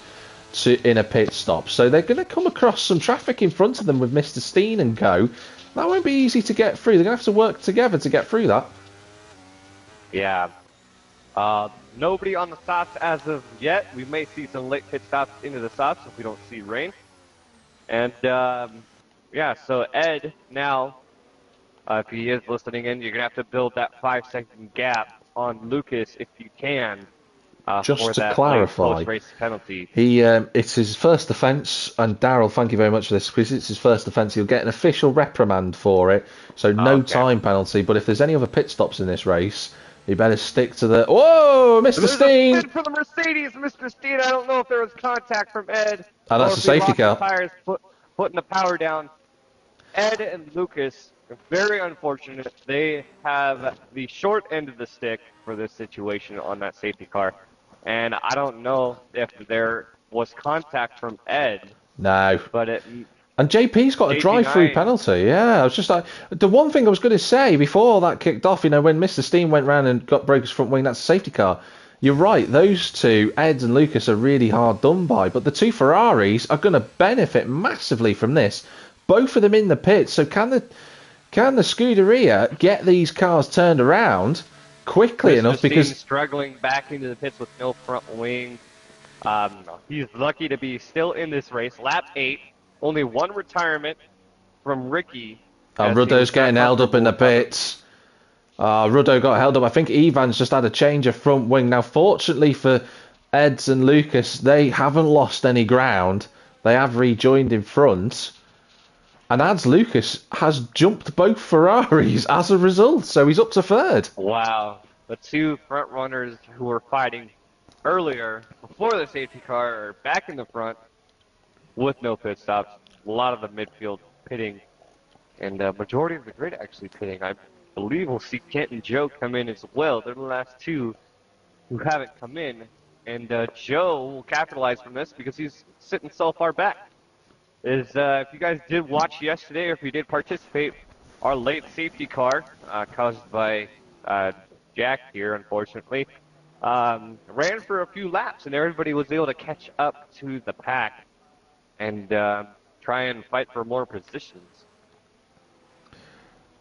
in a pit stop. So they're going to come across some traffic in front of them with Mr. Steen and co. That won't be easy to get through. They're going to have to work together to get through that. Yeah. Nobody on the softs as of yet. We may see some late pit stops into the softs if we don't see rain. And yeah, so Ed now, if he is listening in, you're gonna have to build that 5-second gap on Lucas if you can. Just for to that clarify, post-race penalty. It's his first offence, and Daryl, thank you very much for this, because it's his first offence. He'll get an official reprimand for it, so no time penalty. But if there's any other pit stops in this race, he better stick to the. Whoa, Mr. Steen! There's a spin for the Mercedes, Mr. Steen. I don't know if there was contact from Ed. Oh, that's a safety car. Tires putting the power down. Ed and Lucas, very unfortunate. They have the short end of the stick for this situation on that safety car. And I don't know if there was contact from Ed. No. But and JP's got a drive-through penalty. Yeah, I was just like, the one thing I was going to say before that kicked off, when Mr. Steen went round and broke his front wing, that's a safety car. You're right, those two, Ed and Lucas, are really hard done by. But the two Ferraris are going to benefit massively from this. Both of them in the pits. So can the Scuderia get these cars turned around quickly enough? Because struggling back into the pits with no front wing. He's lucky to be still in this race. Lap 8, only one retirement from Ricky. Ruddo's getting held up in the pits. Ruddo got held up. I think Ivan's just had a change of front wing. Now, fortunately for Eds and Lucas, they haven't lost any ground. They have rejoined in front. And Ads Lucas has jumped both Ferraris as a result, so he's up to third. Wow. The two front runners who were fighting earlier, before the safety car, are back in the front with no pit stops. A lot of the midfield pitting, and majority of the grid actually pitting. I believe we'll see Kent and Joe come in as well. They're the last two who haven't come in, and Joe will capitalize from this because he's sitting so far back. If you guys did watch yesterday, or if you did participate, our late safety car, caused by Jack here, unfortunately, ran for a few laps, and everybody was able to catch up to the pack and try and fight for more positions.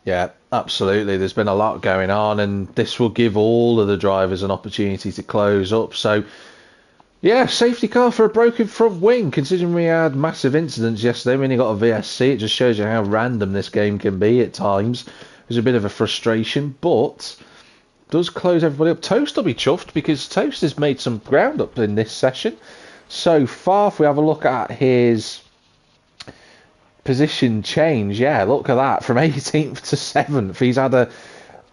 Yeah, absolutely. There's been a lot going on, and this will give all of the drivers an opportunity to close up. So, yeah, safety car for a broken front wing. Considering we had massive incidents yesterday when you got a VSC, it just shows you how random this game can be at times. There's a bit of a frustration, but does close everybody up. Toast will be chuffed because Toast has made some ground up in this session. So far, if we have a look at his position change, yeah, look at that. From 18th to 7th, he's had a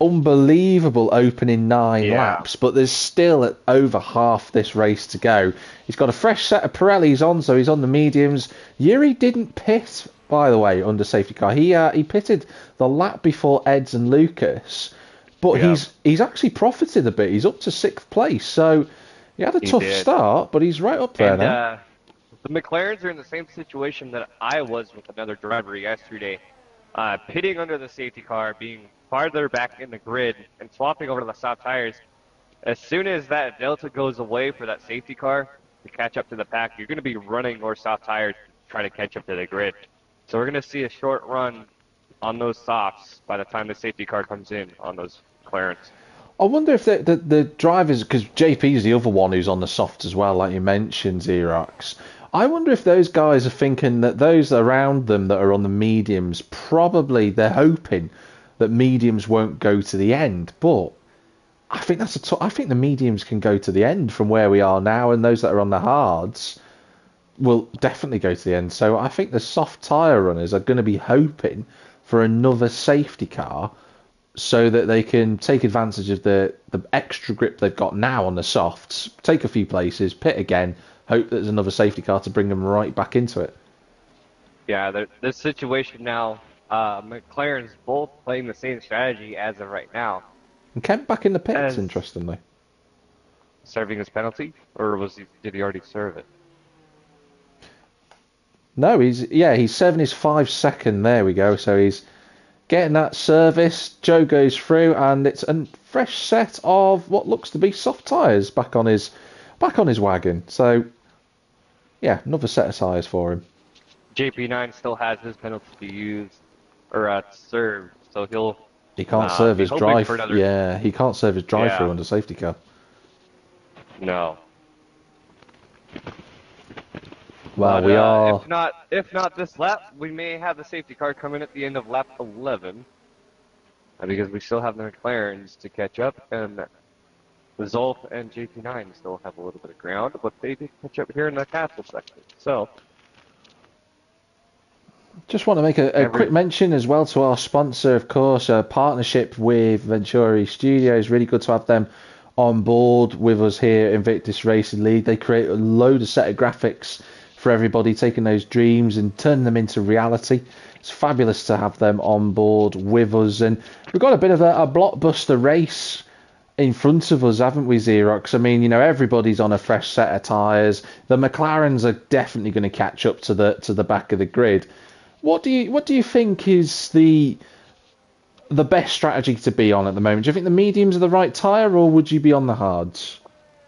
unbelievable opening 9 laps, but there's still over half this race to go. He's got a fresh set of Pirellis on, so he's on the mediums. Yuri didn't pit, by the way, under safety car. He pitted the lap before Eds and Lucas, but he's actually profited a bit. He's up to 6th place, so he had a tough start, but he's right up there now. The McLarens are in the same situation that I was with another driver yesterday, pitting under the safety car, being farther back in the grid and swapping over to the soft tires. As soon as that delta goes away for that safety car to catch up to the pack, you're going to be running more soft tires to try to catch up to the grid. So we're going to see a short run on those softs by the time the safety car comes in on those McLarens. I wonder if the drivers, because JP's the other one who's on the softs as well, like you mentioned, Xerox. I wonder if those guys are thinking that those around them that are on the mediums, probably they're hoping that mediums won't go to the end, but I think I think the mediums can go to the end from where we are now, and those that are on the hards will definitely go to the end. So I think the soft tyre runners are going to be hoping for another safety car so that they can take advantage of the extra grip they've got now on the softs, take a few places, pit again, hope that there's another safety car to bring them right back into it. Yeah, this situation now, McLaren's both playing the same strategy as of right now. And Kent back in the pits, interestingly. Serving his penalty? Or did he already serve it? No, he's serving his 5-second. There we go. So he's getting that service. Joe goes through, and it's a fresh set of what looks to be soft tyres back on his wagon. So yeah, another set of tyres for him. JP9 still has his penalty to use or serve, so he'll He can't serve be his hoping drive. for another. Yeah, he can't serve his drive-through Yeah, under safety car. no. Well, But we are. if not this lap, we may have the safety car come in at the end of lap 11, because we still have the McLarens to catch up, and Zolf and JP9 still have a little bit of ground, but they did catch up here in the castle section. So. Just want to make a quick mention as well to our sponsor, of course, a partnership with Venturi Studios. Really good to have them on board with us here at Invictus Racing League. They create a load of set of graphics for everybody, taking those dreams and turning them into reality. It's fabulous to have them on board with us. And we've got a bit of a blockbuster race in front of us, haven't we, Xerox? I mean, you know, everybody's on a fresh set of tyres. The McLarens are definitely going to catch up to the back of the grid. What do you think is the best strategy to be on at the moment? Do you think the mediums are the right tyre, or would you be on the hards?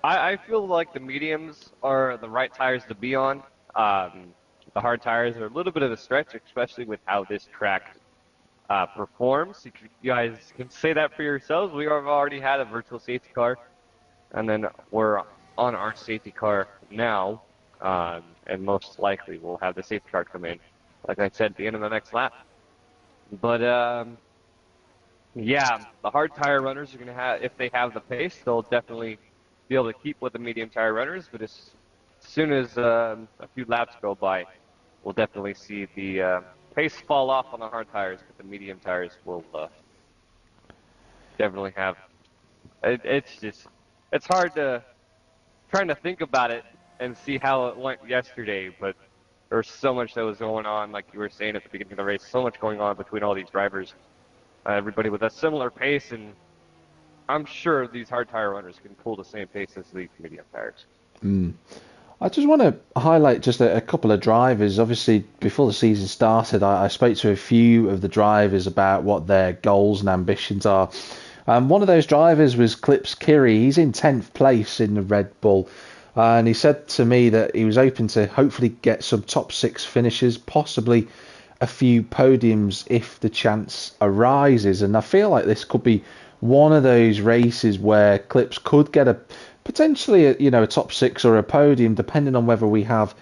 I feel like the mediums are the right tires to be on. The hard tires are a little bit of a stretch, especially with how this track performs. You guys can say that for yourselves. We have already had a virtual safety car, and then we're on our safety car now, and most likely we'll have the safety car come in, like I said, at the end of the next lap. But yeah, the hard tire runners are going to have, if they have the pace, they'll definitely be able to keep with the medium tire runners. But as soon as a few laps go by, we'll definitely see the pace fall off on the hard tires, but the medium tires will definitely have. It's hard trying to think about it and see how it went yesterday, but there's so much that was going on, like you were saying at the beginning of the race, so much going on between all these drivers, everybody with a similar pace, and I'm sure these hard tire runners can pull the same pace as these medium tires. I just want to highlight just a couple of drivers. Obviously, before the season started, I spoke to a few of the drivers about what their goals and ambitions are. One of those drivers was Clips Kiri. He's in 10th place in the Red Bull. And he said to me that he was hoping to hopefully get some top 6 finishes, possibly a few podiums if the chance arises. And I feel like this could be one of those races where Clips could get potentially a top 6 or a podium, depending on whether we have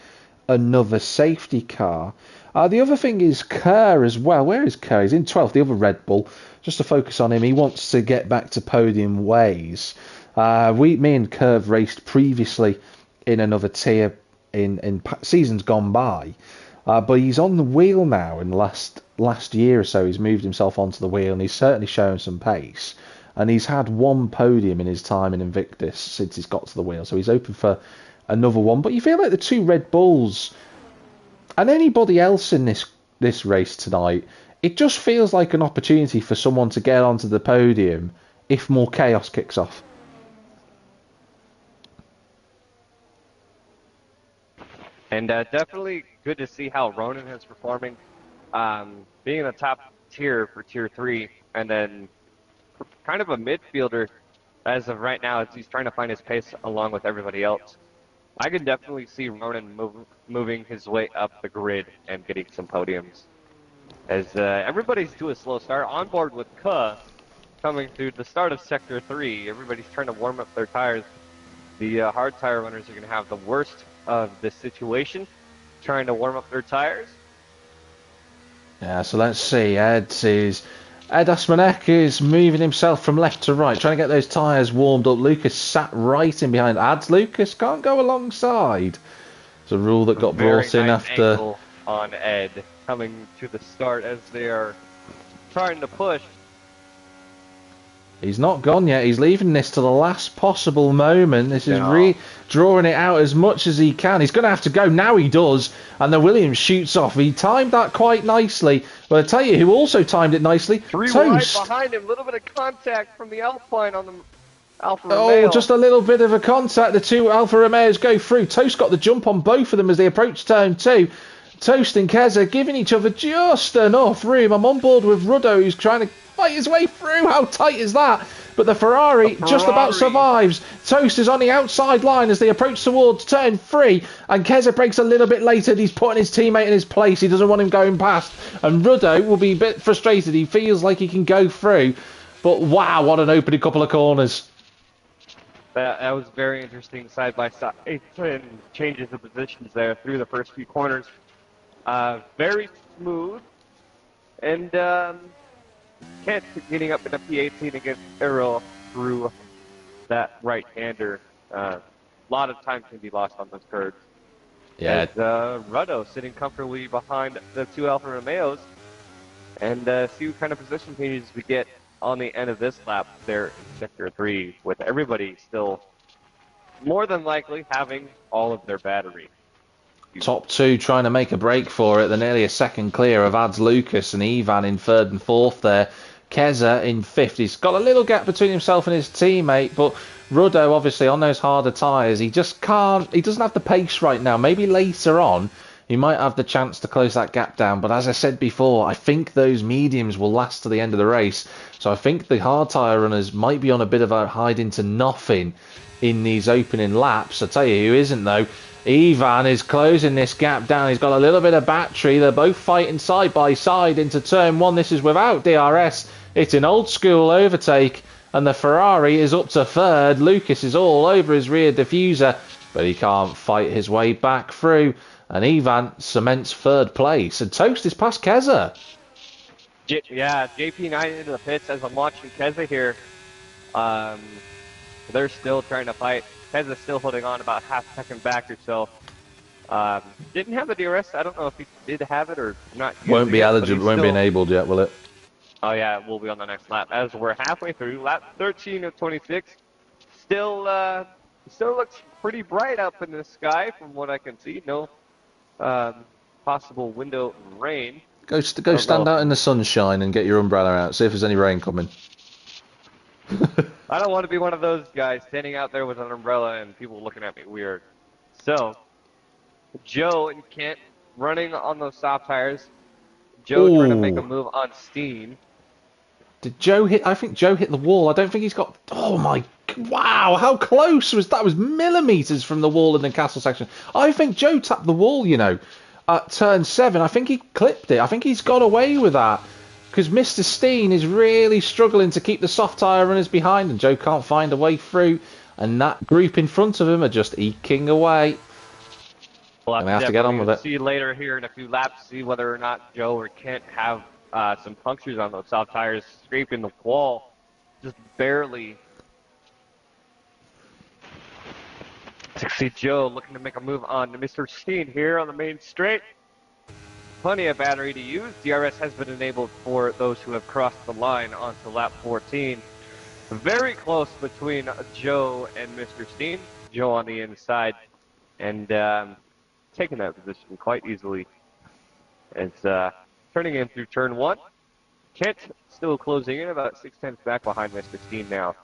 another safety car. The other thing is Kerr as well. Where is Kerr? He's in 12th, the other Red Bull. Just to focus on him, he wants to get back to podium ways. Me and Kerr raced previously in another tier in seasons gone by, but he's on the wheel now. In the last year or so, he's moved himself onto the wheel, and he's certainly shown some pace. And he's had one podium in his time in Invictus since he's got to the wheel, so he's open for another one. But you feel like the two Red Bulls and anybody else in this race tonight, it just feels like an opportunity for someone to get onto the podium if more chaos kicks off. And definitely good to see how Ronan is performing, being in the top tier for Tier 3, and then kind of a midfielder as of right now as he's trying to find his pace along with everybody else. I can definitely see Ronan moving his way up the grid and getting some podiums. As everybody's to a slow start, on board with Kuh coming through the start of Sector 3. Everybody's trying to warm up their tires. The hard tire runners are going to have the worst of this situation, trying to warm up their tires. Yeah, so let's see. Ed Asmanek is moving himself from left to right, trying to get those tyres warmed up. Lucas sat right in behind. Lucas can't go alongside. It's a rule that got brought in after. Angle on Ed coming to the start as they are trying to push. He's not gone yet. He's leaving this to the last possible moment. This is drawing it out as much as he can. He's going to have to go. Now he does. And the Williams shoots off. He timed that quite nicely. But I tell you who also timed it nicely. Three Toast. wide behind him. A little bit of contact from the Alpine on the Alfa Romeo. Oh, just a little bit of a contact. The two Alfa Romeos go through. Toast got the jump on both of them as they approach turn 2. Toast and Keza giving each other just enough room. I'm on board with Ruddo, who's trying to fight his way through. How tight is that? but the Ferrari A just about Ferrari. survives. Toast is on the outside line as they approach towards turn 3, and Keza breaks a little bit later. He's putting his teammate in his place. He doesn't want him going past, and Ruddo will be a bit frustrated. He feels like he can go through, but wow, what an opening couple of corners. That was very interesting side by side and changes of positions there through the first few corners. Very smooth, and Kent getting up in a P18 against Errol through that right-hander. A lot of time can be lost on those curves. Yeah. As Ruddo sitting comfortably behind the two Alfa Romeos, and see what kind of position changes we get on the end of this lap there in Sector 3, with everybody still more than likely having all of their battery. Top 2 trying to make a break for it. They're nearly a second clear of Ads Lucas and Ivan in 3rd and 4th there. Keza in 5th. He's got a little gap between himself and his teammate, but Ruddo obviously on those harder tyres. He just can't, he doesn't have the pace right now. Maybe later on he might have the chance to close that gap down, but as I said before, I think those mediums will last to the end of the race. So I think the hard tyre runners might be on a bit of a hide into nothing in these opening laps. I'll tell you who isn't though. Ivan is closing this gap down. He's got a little bit of battery. They're both fighting side by side into turn 1. This is without DRS. It's an old school overtake, and the Ferrari is up to 3rd. Lucas is all over his rear diffuser, but he can't fight his way back through. And Ivan cements 3rd place. And Toast is past Keza. Yeah, JP9 into the pits as I'm watching Keza here. They're still trying to fight. Keza's still holding on about half a second back or so. Didn't have the DRS. I don't know if he did have it or not. Won't be eligible. Won't be enabled yet, will it? Oh yeah, it will be on the next lap. As we're halfway through, lap 13 of 26. Still looks pretty bright up in the sky from what I can see. No possible window rain. Go stand out in the sunshine and get your umbrella out. See if there's any rain coming. I don't want to be one of those guys standing out there with an umbrella and people looking at me weird. So, Joe and Kent running on those soft tires. Joe trying to make a move on Steen. Did Joe hit? I think Joe hit the wall. I don't think he's got. Oh my! Wow! How close was that? Was millimeters from the wall in the castle section. I think Joe tapped the wall. You know, at turn 7. I think he clipped it. I think he's got away with that because Mr. Steen is really struggling to keep the soft tyre runners behind, and Joe can't find a way through. And that group in front of him are just eking away. We'll have to get on with it. See later here in a few laps, see whether or not Joe or Kent have some punctures on those soft tires, scraping the wall, just barely. To see Joe looking to make a move on to Mr. Steen here on the main straight. Plenty of battery to use. DRS has been enabled for those who have crossed the line onto lap 14. Very close between Joe and Mr. Steen. Joe on the inside, and taking that position quite easily. It's turning in through turn 1. Kent still closing in about 6/10 back behind Mr. Steen now.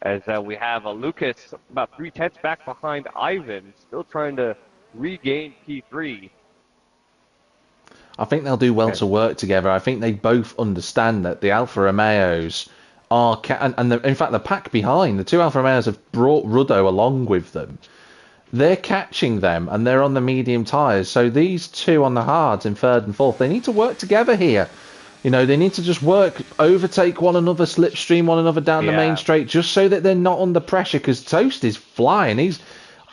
As we have a Lucas about 3/10 back behind Ivan, still trying to regain P3. I think they'll do well to work together. I think they both understand that the Alfa Romeos are, in fact, the pack behind, the two Alfa Romeos have brought Ruddo along with them. They're catching them, and they're on the medium tyres. So these two on the hards in 3rd and 4th, they need to work together here. You know, they need to just work, overtake one another, slipstream one another down the main straight, just so that they're not under pressure, because Toast is flying. He's,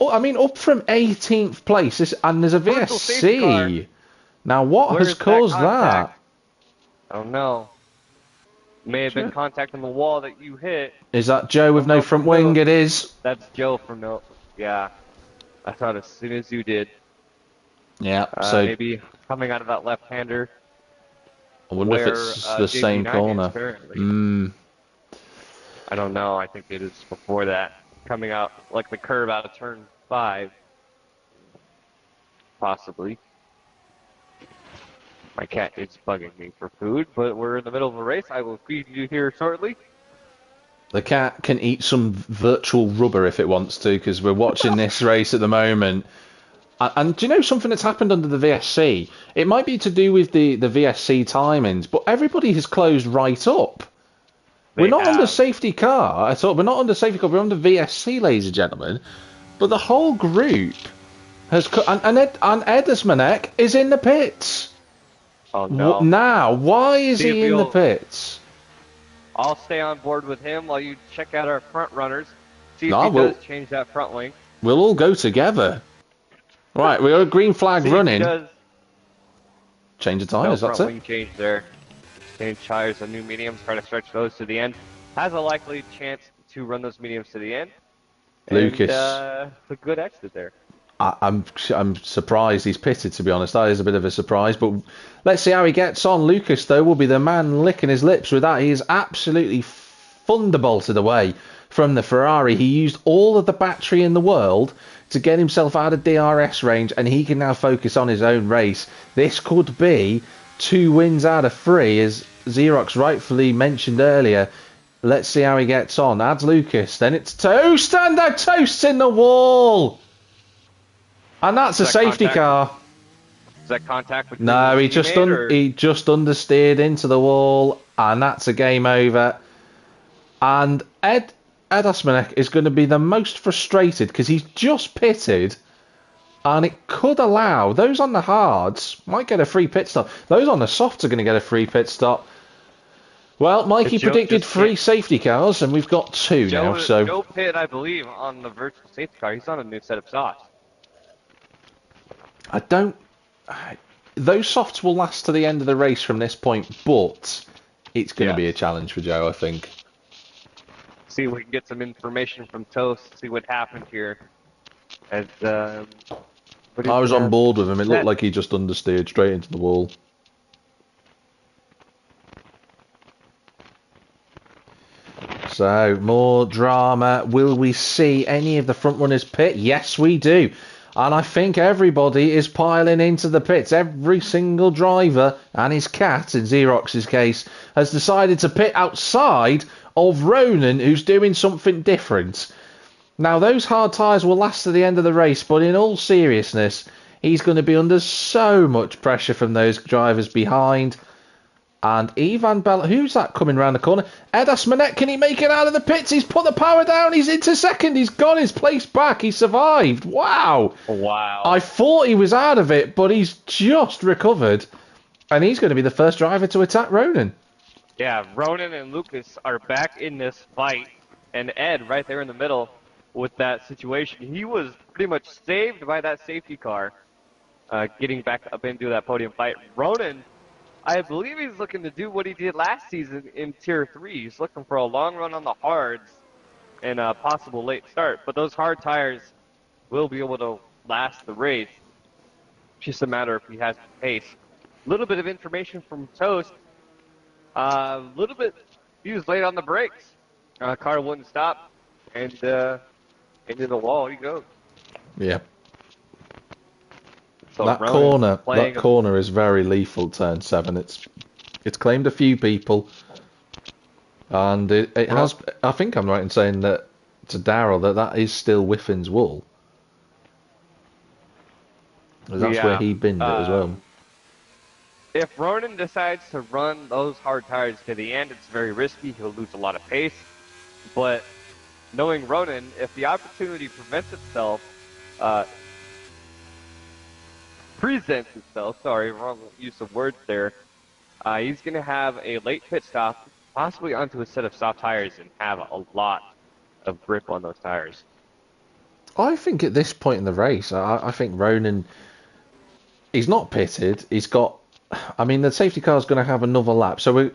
I mean, up from 18th place, and there's a VSC. Now, what has caused that? I don't know. May have been contact on the wall that you hit. Is that Joe with no front wing? It is. That's Joe from no. Yeah. I thought as soon as you did. Yeah, so maybe coming out of that left-hander. I wonder if it's the same corner. I don't know. I think it is before that. Coming out like the curve out of turn 5. Possibly. My cat is bugging me for food, but we're in the middle of a race. I will feed you here shortly. The cat can eat some virtual rubber if it wants to, because we're watching this race at the moment. And do you know something that's happened under the VSC? It might be to do with the VSC timings, but everybody has closed right up. We're They not under have. safety car. I thought we're not under safety car. We're under VSC, ladies and gentlemen. But the whole group has and Ed Esmanek is in the pits. Oh no. Now, why is See if he in the you'll. pits? I'll stay on board with him while you check out our front runners. See if No, he does change that front wing. we'll all go together. Right, we got a green flag See if he running. does. Change the No tyres, that's front it. wing change there. Change tires on new mediums. Try to stretch those to the end. Has a likely chance to run those mediums to the end. Lucas. And it's a good exit there. I'm surprised he's pitted, to be honest. That is a bit of a surprise, but let's see how he gets on. Lucas, though, will be the man licking his lips with that. He is absolutely thunderbolted away from the Ferrari. He used all of the battery in the world to get himself out of DRS range, and he can now focus on his own race. This could be 2 wins out of 3, as Xerox rightfully mentioned earlier. Let's see how he gets on. Adds Lucas, then it's Toast, and the Toast's in the wall! And that's a safety car. Is that contact between No, he his just teammate, or- he just understeered into the wall, and that's a game over. And Ed Osmanek is going to be the most frustrated because he's just pitted, and it could allow those on the hards might get a free pit stop. Those on the softs are going to get a free pit stop. Well, Mikey predicted 3 safety cars, and we've got 2 now. So Joe Pitt, I believe, on the virtual safety car. He's on a new set of softs. I don't. Those softs will last to the end of the race from this point, but it's going to be a challenge for Joe, I think. See if we can get some information from Toast. See what happened here. As I was on board with him. It looked like he just understeered straight into the wall. So, more drama. Will we see any of the front runners pit? Yes, we do. And I think everybody is piling into the pits. Every single driver and his cat, in Xerox's case, has decided to pit outside of Ronan, who's doing something different. Now, those hard tyres will last to the end of the race, but in all seriousness, he's going to be under so much pressure from those drivers behind. And Ivan Bell, who's that coming round the corner? Ed Osmanek, can he make it out of the pits? He's put the power down. He's into second. He's got his place back. He survived. Wow. Wow. I thought he was out of it, but he's just recovered. And he's going to be the first driver to attack Ronan. Yeah, Ronan and Lucas are back in this fight. And Ed right there in the middle with that situation. He was pretty much saved by that safety car, getting back up into that podium fight. Ronan, I believe he's looking to do what he did last season in Tier 3. He's looking for a long run on the hards and a possible late start. But those hard tires will be able to last the race. Just a matter if he has the pace. A little bit of information from Toast. A little bit, he was late on the brakes. Car wouldn't stop, and into the wall he goes. Yeah. So That corner is very lethal, turn 7. It's claimed a few people, and it has. I think I'm right in saying that to Darryl that is still Whiffin's wool. That's where he binned it as well. If Ronan decides to run those hard tires to the end, it's very risky. He'll lose a lot of pace. But knowing Ronan, if the opportunity presents itself, sorry, wrong use of words there, he's going to have a late pit stop, possibly onto a set of soft tires, and have a lot of grip on those tires. I think at this point in the race, I think Ronan, he's not pitted. He's got, I mean, the safety car is going to have another lap. So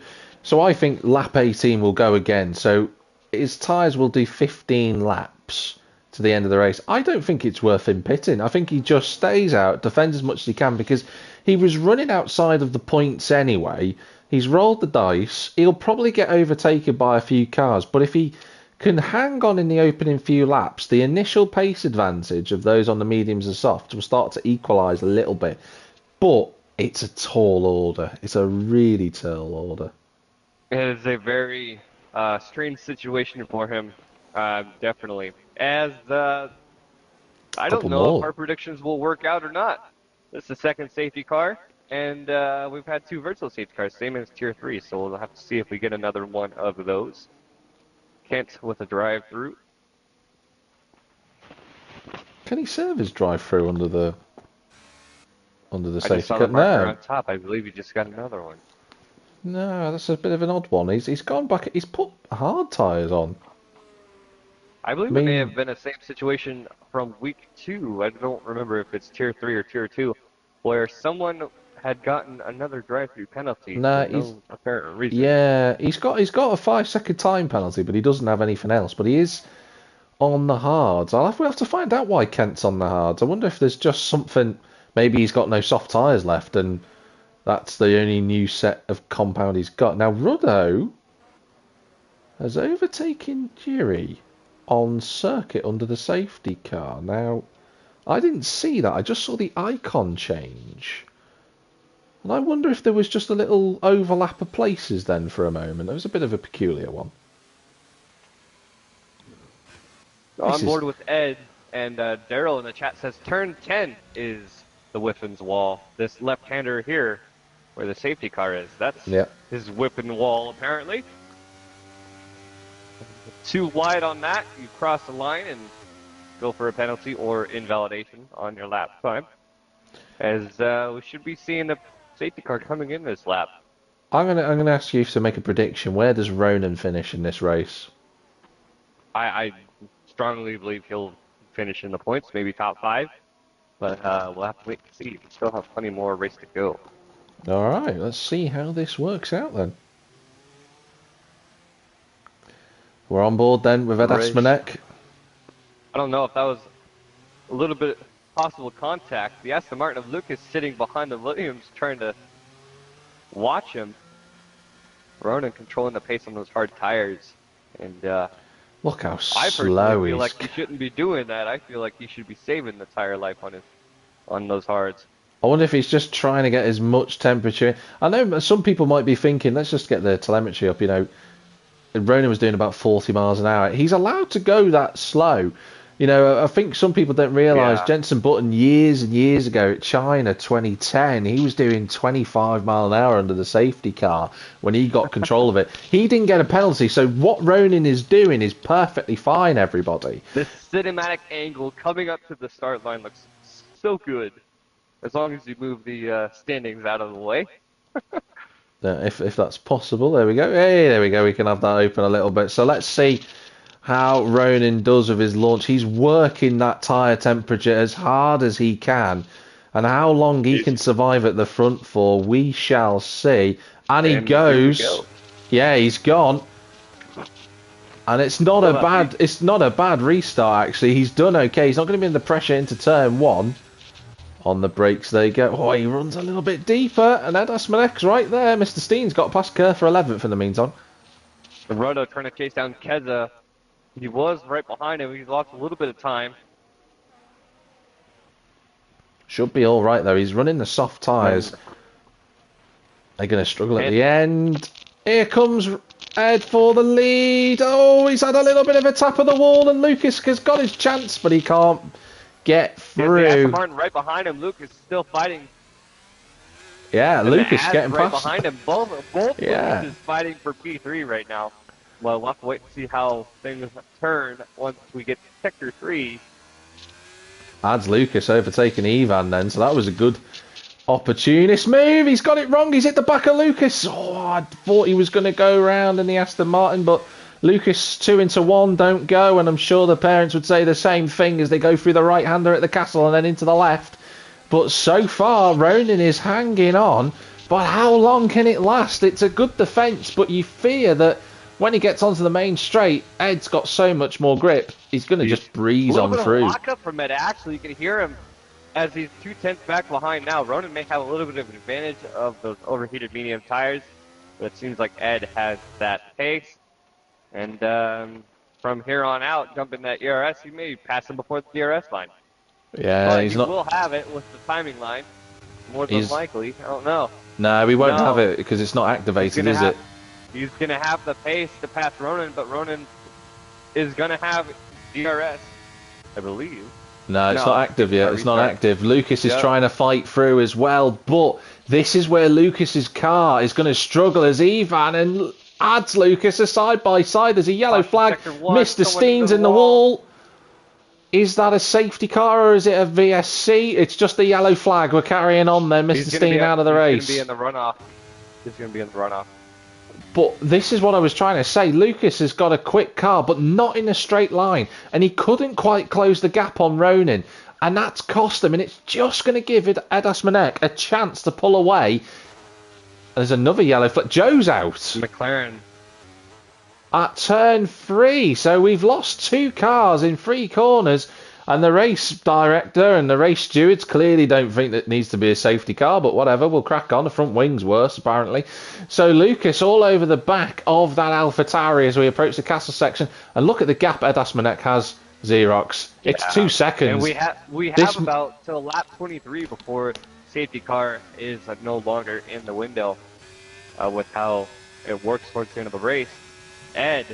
I think lap 18 will go again. So his tyres will do 15 laps to the end of the race. I don't think it's worth him pitting. I think he just stays out, defends as much as he can, because he was running outside of the points anyway. He's rolled the dice. He'll probably get overtaken by a few cars, but if he can hang on in the opening few laps, the initial pace advantage of those on the mediums and softs will start to equalise a little bit. But it's a tall order. It's a really tall order. It is a very strange situation for him, definitely. As I don't know if our predictions will work out or not. This is the second safety car. and we've had 2 virtual safety cars, same as Tier 3, so we'll have to see if we get another one of those. Kent with a drive-through. Can he serve his drive-through under the I just safety saw the car? marker No, on top. I believe he just got another one. no, that's a bit of an odd one. He's gone back. He's put hard tyres on. I believe it may have been a same situation from week 2. I don't remember if it's Tier 3 or Tier 2, where someone had gotten another drive-through penalty Nah, for no apparent reason. yeah, he's got a 5-second time penalty, but he doesn't have anything else. But he is on the hards. We'll have to find out why Kent's on the hards. I wonder if there's just something. Maybe he's got no soft tyres left, and that's the only new set of compound he's got. Now Ruddo has overtaken Jiri on circuit under the safety car. Now, I didn't see that. I just saw the icon change. And I wonder if there was just a little overlap of places then for a moment. It was a bit of a peculiar one. On board with Ed, and Daryl in the chat says turn 10 is the Whiffins wall. This left-hander here, where the safety car is, that's his whipping wall apparently. Too wide on that, you cross the line and go for a penalty or invalidation on your lap time. As we should be seeing the safety car coming in this lap. I'm gonna ask you to make a prediction. Where does Ronan finish in this race? I strongly believe he'll finish in the points, maybe top 5. But we'll have to wait and see. We still have plenty more race to go. All right, let's see how this works out then. We're on board then with Ed Asmanek. I don't know if that was a little bit possible contact. The Aston Martin of Lucas sitting behind the Williams trying to watch him. Ronan controlling the pace on those hard tires. And look how I slow feel like he shouldn't be doing that. I feel like he should be saving the tire life on those hards. I wonder if he's just trying to get as much temperature. I know some people might be thinking, let's just get the telemetry up, you know. Ronan was doing about 40 miles an hour. He's allowed to go that slow. You know, I think some people don't realise Jenson Button years and years ago at China 2010, he was doing 25 mile an hour under the safety car when he got control of it. He didn't get a penalty, so what Ronan is doing is perfectly fine, everybody. This cinematic angle coming up to the start line looks so good, as long as you move the standings out of the way. If that's possible, there we go. Hey, there we go. We can have that open a little bit. So let's see how Ronan does with his launch. He's working that tyre temperature as hard as he can. And how long he can survive at the front for, we shall see. And he goes. Yeah, he's gone. And it's not a bad restart, actually. He's done okay. He's not going to be in the pressure into turn 1. On the brakes, there you go. Oh, he runs a little bit deeper. And Ed Asmanek's right there. Mr. Steen's got past Kerr for 11th in the meantime. Rodo trying to chase down Keza. He was right behind him. He's lost a little bit of time. Should be all right, though. He's running the soft tyres. They're going to struggle at the end. Here comes Ed for the lead. Oh, he's had a little bit of a tap of the wall, and Lucas has got his chance, but he can't get through. Aston Martin right behind him. Lucas still fighting. Yeah, Lucas getting right past. Behind him. Both Lucas fighting for P3 right now. Well, we'll have to wait and see how things turn once we get to Sector 3. Adds Lucas overtaking Ivan then, so that was a good opportunist move. He's got it wrong. He's hit the back of Lucas. Oh, I thought he was going to go round in the Aston Martin, but Lucas 2 into 1 don't go, and I'm sure the parents would say the same thing as they go through the right-hander at the castle and then into the left. But so far, Ronan is hanging on. But how long can it last? It's a good defence, but you fear that when he gets onto the main straight, Ed's got so much more grip, he's going to just breeze on through. A lock up from Ed, actually. You can hear him as he's 2/10 back behind now. Ronan may have a little bit of an advantage of those overheated medium tires, but it seems like Ed has that pace. And from here on out, jumping that ERS, he may pass him before the DRS line. Yeah, but he's he not. will have it with the timing line, more than likely. I don't know. No, we won't have it because it's not activated, is it? He's going to have the pace to pass Ronan, but Ronan is going to have DRS, I believe. No, it's not active yet. It's not active. Lucas is trying to fight through as well, but This is where Lucas's car is going to struggle as Ivan and adds Lucas a side by side. There's a yellow flag. Mr. Steen's in the wall. Is that a safety car or is it a VSC? It's just a yellow flag. We're carrying on then. Mr. Steen out of the race. He's going to be in the runoff. He's going to be in the runoff. But this is what I was trying to say. Lucas has got a quick car, but not in a straight line. And he couldn't quite close the gap on Ronin. And that's cost him. And it's just going to give Ed Asmanek a chance to pull away. There's another yellow flag. Joe's out. McLaren. At turn 3. So we've lost 2 cars in 3 corners. And the race director and the race stewards clearly don't think that needs to be a safety car, but whatever, we'll crack on. The front wing's worse, apparently. So Lucas all over the back of that AlphaTauri as we approach the castle section. And look at the gap Ed Asmanek has, Xerox. It's 2 seconds. And we have about till lap 23 before safety car is no longer in the window with how it works towards the end of the race. Ed,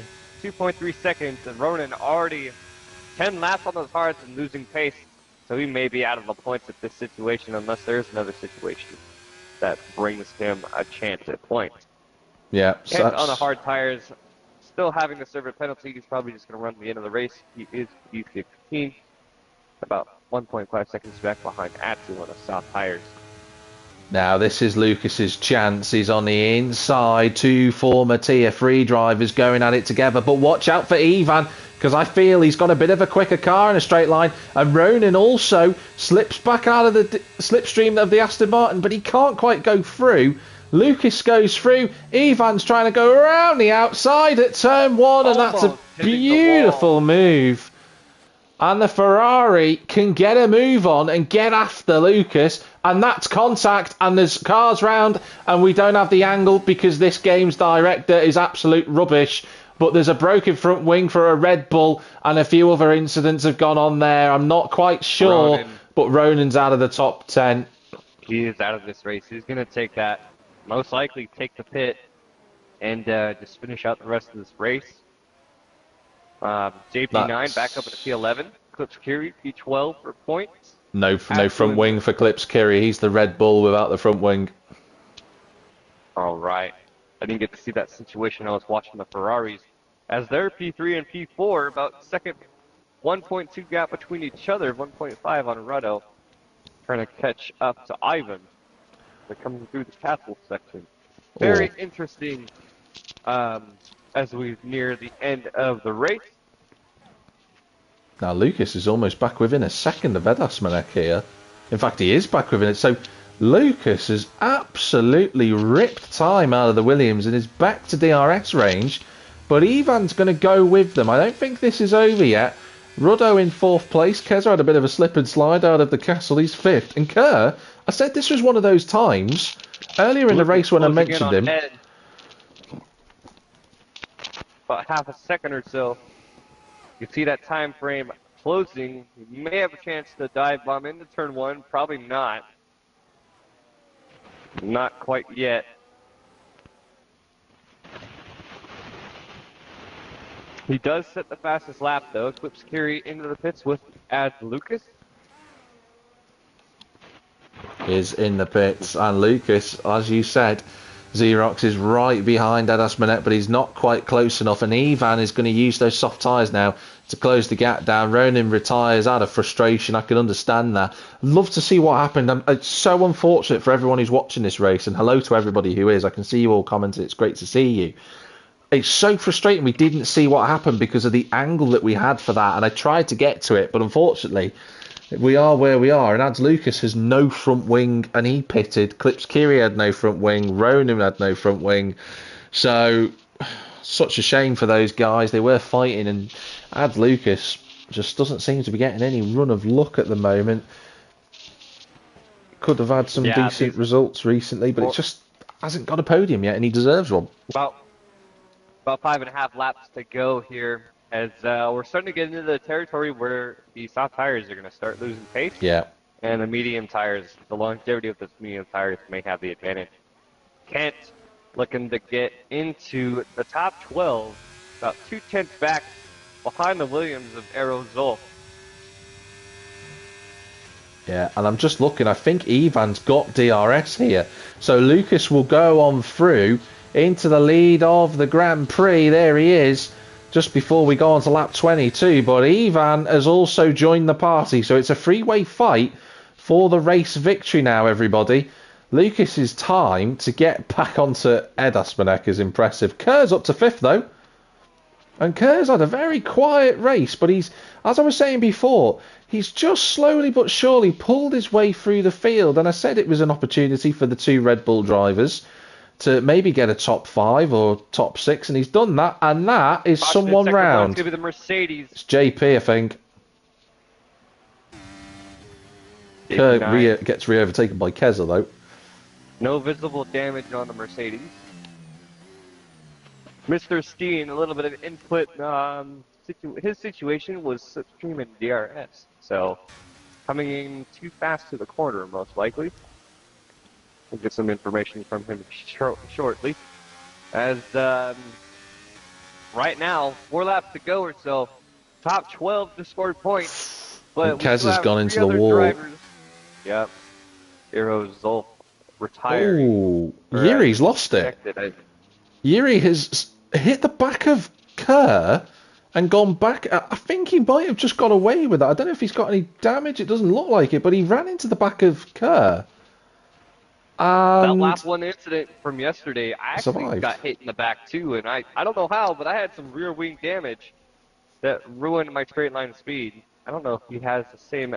2.3 seconds, and Ronan already 10 laps on those hards and losing pace, so he may be out of the points at this situation unless there's another situation that brings him a chance at points. Yeah. Ken on the hard tires, still having to serve a penalty. He's probably just going to run the end of the race. He is P15, about 1.5 seconds back behind Atsu on the soft tires. Now this is Lucas's chance. He's on the inside. 2 former Tier 3 drivers going at it together. But watch out for Ivan, because I feel he's got a bit of a quicker car in a straight line. And Ronin also slips back out of the slipstream of the Aston Martin, but he can't quite go through. Lucas goes through. Ivan's trying to go around the outside at turn 1, and that's a beautiful move. And the Ferrari can get a move on and get after Lucas. And that's contact. And there's cars round. And we don't have the angle because this game's director is absolute rubbish. But there's a broken front wing for a Red Bull. And a few other incidents have gone on there. I'm not quite sure. But Ronan's out of the top 10. He is out of this race. He's going to take that. Most likely take the pit. And just finish out the rest of this race. JP9 back up at P11. Clips Curie, P12 for points. No front wing for Clips Curie. He's the Red Bull without the front wing. All right. I didn't get to see that situation. I was watching the Ferraris. As they're P3 and P4, about second 1.2 gap between each other, 1.5 on Rudo. Trying to catch up to Ivan. They're coming through the castle section. Very interesting as we near the end of the race. Now Lucas is almost back within a second of Ed Asmanek here. In fact, he is back within it. So Lucas has absolutely ripped time out of the Williams and is back to DRS range. But Ivan's going to go with them. I don't think this is over yet. Rudo in 4th place. Keza had a bit of a slip and slide out of the castle. He's 5th. And Kerr, I said this was one of those times earlier in the race when I mentioned him. About half a second or so. You see that time frame closing. You may have a chance to dive bomb into turn 1. Probably not. Not quite yet. He does set the fastest lap, though. Clips Curie into the pits with Lucas. Is in the pits. And Lucas, as you said, Xerox is right behind Ed Asmanek, but he's not quite close enough. And Ivan is going to use those soft tyres now to close the gap down. Ronin retires out of frustration. I can understand that. I'd love to see what happened. It's so unfortunate for everyone who's watching this race. And hello to everybody who is. I can see you all commenting. It's great to see you. It's so frustrating we didn't see what happened because of the angle that we had for that. And I tried to get to it, but unfortunately, we are where we are. And Ads Lucas has no front wing, and he pitted. Clips Kiri had no front wing. Ronan had no front wing. So, such a shame for those guys. They were fighting, and Ads Lucas just doesn't seem to be getting any run of luck at the moment. Could have had some decent results recently, but it just hasn't got a podium yet, and he deserves one. About 5.5 laps to go here, as we're starting to get into the territory where the soft tires are going to start losing pace. Yeah. And the medium tires, the longevity of the medium tires may have the advantage. Kent looking to get into the top 12, about 2/10 back behind the Williams of Aerosol. Yeah, and I'm just looking. I think Ivan's got DRS here. So Lucas will go on through into the lead of the Grand Prix. There he is, just before we go on to lap 22. But Ivan has also joined the party. So it's a three-way fight for the race victory now, everybody. Lucas's time to get back onto Ed Aspanek is impressive. Kerr's up to 5th, though. And Kerr's had a very quiet race, but he's, as I was saying before, he's just slowly but surely pulled his way through the field. And I said it was an opportunity for the two Red Bull drivers to maybe get a top 5 or top 6, and he's done that. And that is someone round. It's going to be the Mercedes. It's JP, I think. Kerr gets re-overtaken by Keza, though. No visible damage on the Mercedes. Mr. Steen, a little bit of input. His situation was slipstream and DRS, so coming in too fast to the corner, most likely. We'll get some information from him shortly. As right now, 4 laps to go or so, top 12 to score points. But Kez has gone into the wall. Drivers. Yep. Hero Zolf retired. Ooh, Yuri's lost it. Yuri has hit the back of Kerr and gone back. I think he might have just got away with that. I don't know if he's got any damage. It doesn't look like it, but he ran into the back of Kerr. That lap 1 incident from yesterday, I actually survived. Got hit in the back too, and I don't know how, but I had some rear wing damage that ruined my straight line speed. I don't know if he has the same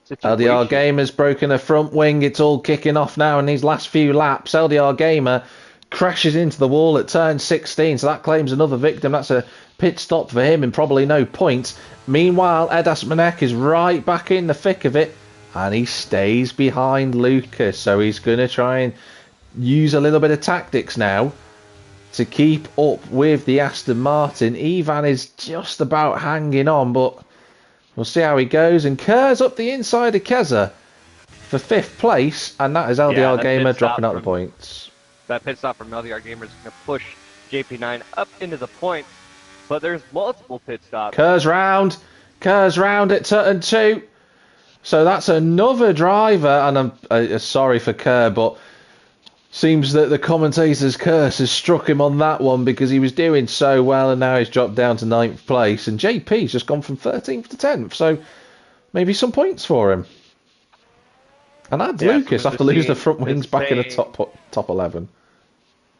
situation. LDR Gamer's broken a front wing. It's all kicking off now in these last few laps. LDR Gamer crashes into the wall at turn 16, so that claims another victim. That's a pit stop for him and probably no points. Meanwhile, Ed Aspanek is right back in the thick of it, and he stays behind Lucas, so he's going to try and use a little bit of tactics now to keep up with the Aston Martin. Ivan is just about hanging on, but we'll see how he goes. And Kerr's up the inside of Keza for 5th place, and that is LDR Gamer dropping out the points. That pit stop from LDR Gamer is going to push JP9 up into the points, but there's multiple pit stops. Kerr's round at turn 2. So that's another driver, and I'm sorry for Kerr, but seems that the commentator's curse has struck him on that one because he was doing so well, and now he's dropped down to 9th place, and JP's just gone from 13th to 10th, so maybe some points for him. And add Lucas after losing the front wings back in the top 11.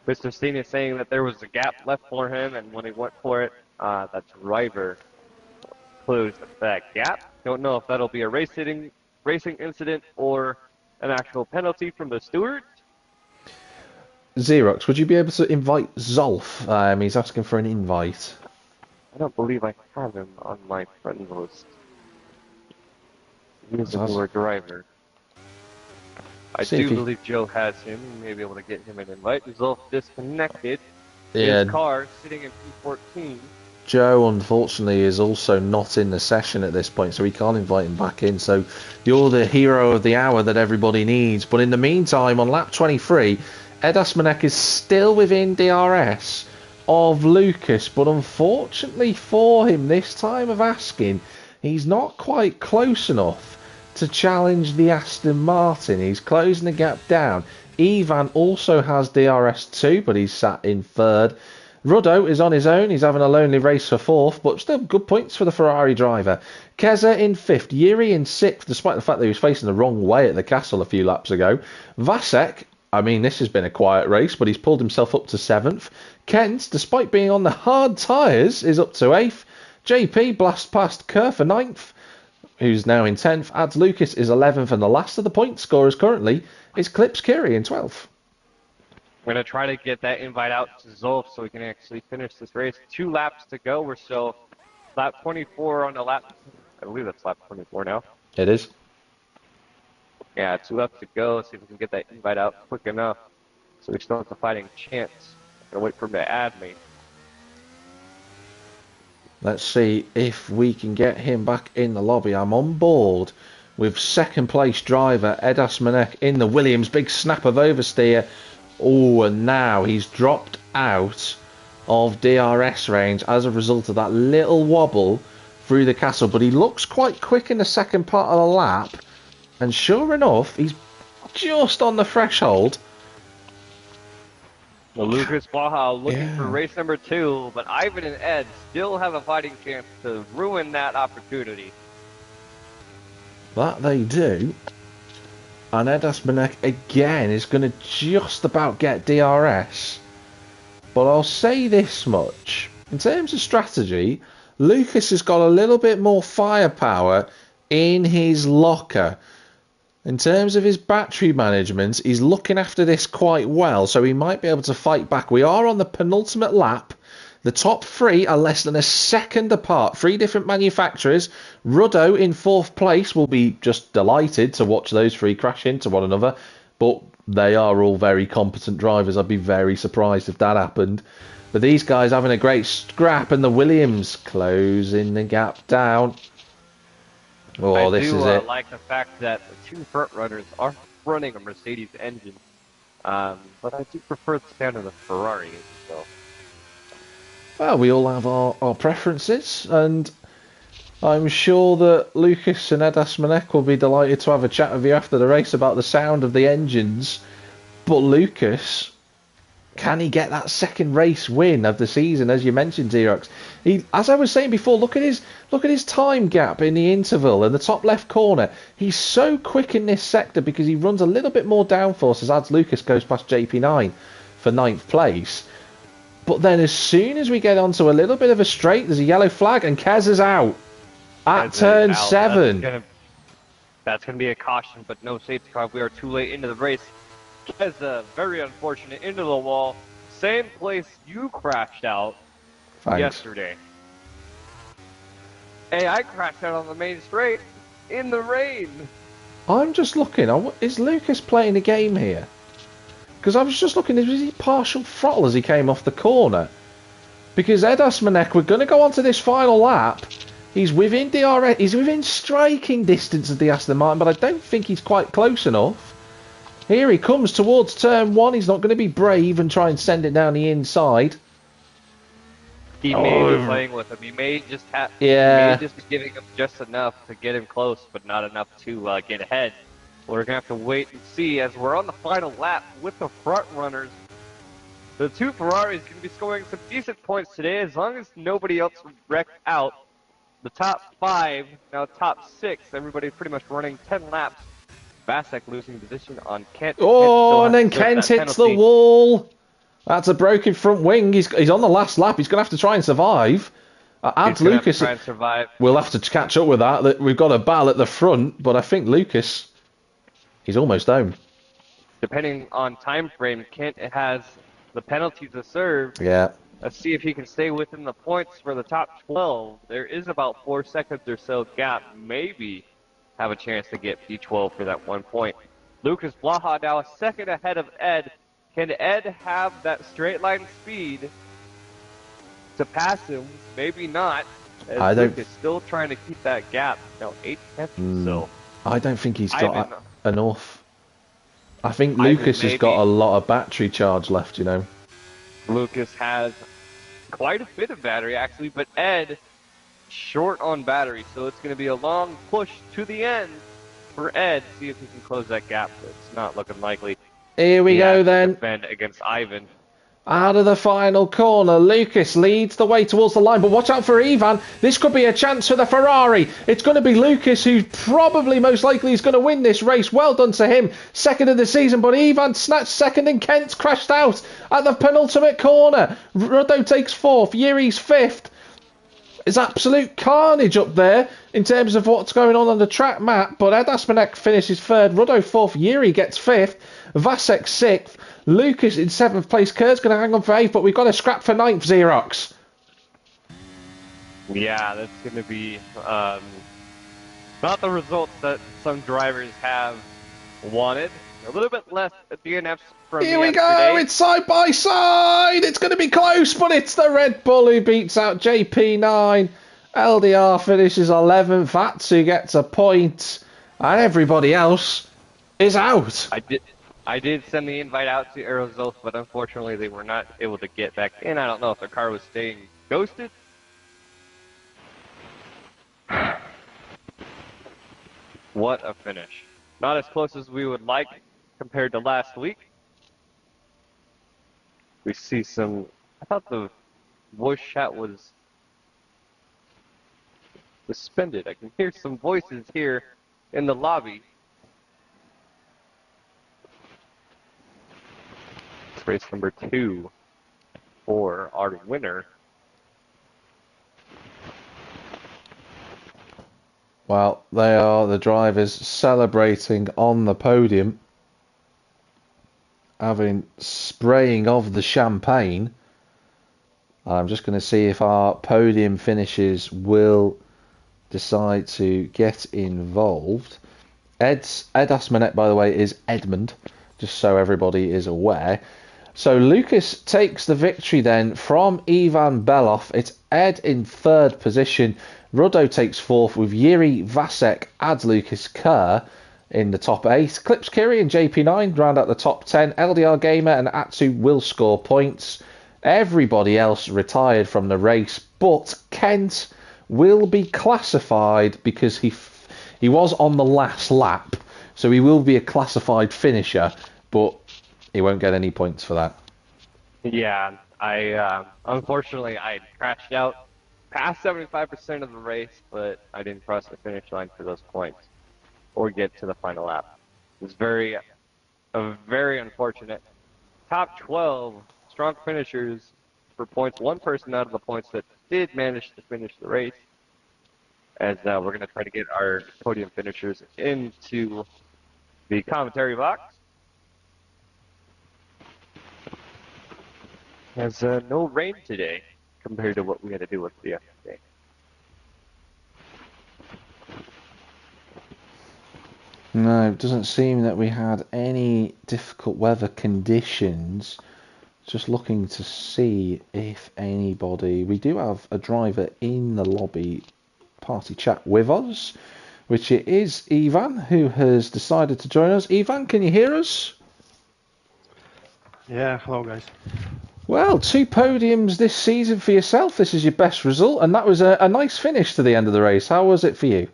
Mr. Steen is saying that there was a gap left for him, and when he went for it, that driver closed that gap. Don't know if that'll be a racing incident or an actual penalty from the steward. Xerox, would you be able to invite Zolf? He's asking for an invite. I don't believe I have him on my friend list. He's a newer driver. I do believe Joe has him. We may be able to get him an invite. Zolf disconnected. His car sitting in P14. Joe, unfortunately, is also not in the session at this point, so we can't invite him back in. So you're the hero of the hour that everybody needs. But in the meantime, on lap 23, Ed Asmanek is still within DRS of Lucas. But unfortunately for him, this time of asking, he's not quite close enough to challenge the Aston Martin. He's closing the gap down. Ivan also has DRS too, but he's sat in 3rd. Ruddo is on his own. He's having a lonely race for 4th, but still good points for the Ferrari driver. Keza in 5th. Yuri in 6th, despite the fact that he was facing the wrong way at the castle a few laps ago. Vasek, this has been a quiet race, but he's pulled himself up to 7th. Kent, despite being on the hard tyres, is up to 8th. JP blasts past Kerr for 9th, who's now in 10th. Adds Lucas is 11th, and the last of the point scorers currently is Clips Curie in 12th. We're going to try to get that invite out to Zolf so we can actually finish this race. 2 laps to go or so. Lap 24 on the lap. I believe that's lap 24 now. It is. Yeah, 2 laps to go. Let's see if we can get that invite out quick enough so we still have a fighting chance. I'm going to wait for him to add me. Let's see if we can get him back in the lobby. I'm on board with 2nd place driver Ed Asmanek in the Williams. Big snap of oversteer. Oh, and now he's dropped out of DRS range as a result of that little wobble through the castle. But he looks quite quick in the second part of the lap. And sure enough, he's just on the threshold. Well, Lucas Blaha looking for Yeah. race number 2, but Ivan and Ed still have a fighting chance to ruin that opportunity. That they do. And Ed Asmanek again is going to just about get DRS. But I'll say this much. In terms of strategy, Lucas has got a little bit more firepower in his locker. In terms of his battery management, he's looking after this quite well, so he might be able to fight back. We are on the penultimate lap. The top 3 are less than a second apart. 3 different manufacturers. Ruddo in 4th place will be just delighted to watch those 3 crash into one another. But they are all very competent drivers. I'd be very surprised if that happened. But these guys having a great scrap, and the Williams closing the gap down. Oh, this is it. I do like the fact that the 2 front runners are running a Mercedes engine. But I do prefer the sound of the Ferrari. So. Well, we all have our preferences, and I'm sure that Lucas and Ed Asmanek will be delighted to have a chat with you after the race about the sound of the engines. But Lucas, can he get that second race win of the season, as you mentioned, Xerox? As I was saying before, look at his time gap in the interval in the top left corner. He's so quick in this sector because he runs a little bit more downforce as Lucas goes past JP9 for 9th place. But then as soon as we get onto a little bit of a straight, there's a yellow flag and Kez is out at turn 7. That's going to be a caution, but no safety car. We are too late into the race. Kez, very unfortunate, into the wall. Same place you crashed out yesterday. Hey, I crashed out on the main straight in the rain. I'm just looking. Is Lucas playing a game here? Because I was just looking, was he partial throttle as he came off the corner? Because Ed Asmanek, we're going to go on to this final lap. He's within DRS, he's within striking distance of the Aston Martin, but I don't think he's quite close enough. Here he comes towards turn 1. He's not going to be brave and try and send it down the inside. He may be playing with him. He may just he may just be giving him just enough to get him close, but not enough to get ahead. We're going to have to wait and see as we're on the final lap with the front runners. The 2 Ferraris going to be scoring some decent points today as long as nobody else wrecked out. The top 5, now top 6, everybody pretty much running 10 laps. Vasek losing position on Kent. Oh, and then Kent hits the wall. That's a broken front wing. He's on the last lap. He's going to have to try and survive. Lucas, we'll have to catch up with that. We've got a battle at the front, but I think Lucas... he's almost home. Depending on time frame, Kent has the penalty to serve. Yeah. Let's see if he can stay within the points for the top 12. There is about 4 seconds or so gap. Maybe have a chance to get P12 for that 1 point. Lucas Blaha now a second ahead of Ed. Can Ed have that straight line speed to pass him? Maybe not. As Lucas still trying to keep that gap. Now 8/10 so. I don't think he's got enough. I think Lucas has got a lot of battery charge left, you know. Lucas has quite a bit of battery, actually, but Ed short on battery, so it's going to be a long push to the end for Ed. See if he can close that gap, but it's not looking likely. Here we go then. Defend against Ivan. Out of the final corner, Lucas leads the way towards the line, but watch out for Ivan. This could be a chance for the Ferrari. It's going to be Lucas who probably most likely is going to win this race. Well done to him. Second of the season, but Ivan snatched second and Kent's crashed out at the penultimate corner. Ruddo takes 4th, Yuri's 5th. It's absolute carnage up there in terms of what's going on the track map, but Ed Asmanek finishes 3rd, Ruddo 4th, Yuri gets 5th, Vasek 6th, Lucas in 7th place. Kurt's going to hang on for 8th, but we've got a scrap for 9th, Xerox. Yeah, that's going to be not the results that some drivers have wanted. A little bit less DNFs from Here we go, it's side by side. It's going to be close, but it's the Red Bull who beats out JP9. LDR finishes 11th. Atsu gets a point, and everybody else is out. I did send the invite out to Aerosol, but unfortunately they were not able to get back in. I don't know if their car was staying ghosted. What a finish. Not as close as we would like compared to last week. We see some. I thought the voice chat was suspended. I can hear some voices here in the lobby. It's race number 2 for our winner. Well, they are the drivers celebrating on the podium, having spraying of the champagne. I'm just going to see if our podium finishers will decide to get involved. Ed Asmanet, by the way, is Edmund, just so everybody is aware. So Lucas takes the victory then from Ivan Belov. It's Ed in third position. Rudo takes fourth with Yuri Vasek, adds Lucas Kerr in the top 8. Clips Kiri and JP9 round out the top 10. LDR Gamer and Atsu will score points. Everybody else retired from the race, but Kent will be classified because he was on the last lap, so he will be a classified finisher, but he won't get any points for that. Yeah, unfortunately I crashed out past 75% of the race, but I didn't cross the finish line for those points or get to the final lap. It was very unfortunate. Top 12 strong finishers for points. One person out of the points that did manage to finish the race. As we're going to try to get our podium finishers into the commentary box. Has no rain today compared to what we had to do with the yesterday. No, it doesn't seem that we had any difficult weather conditions. Just looking to see if anybody... We do have a driver in the lobby party chat with us, which it is Ivan, who has decided to join us. Ivan, can you hear us? Yeah, hello guys. Well, 2 podiums this season for yourself. This is your best result, and that was a nice finish to the end of the race. How was it for you?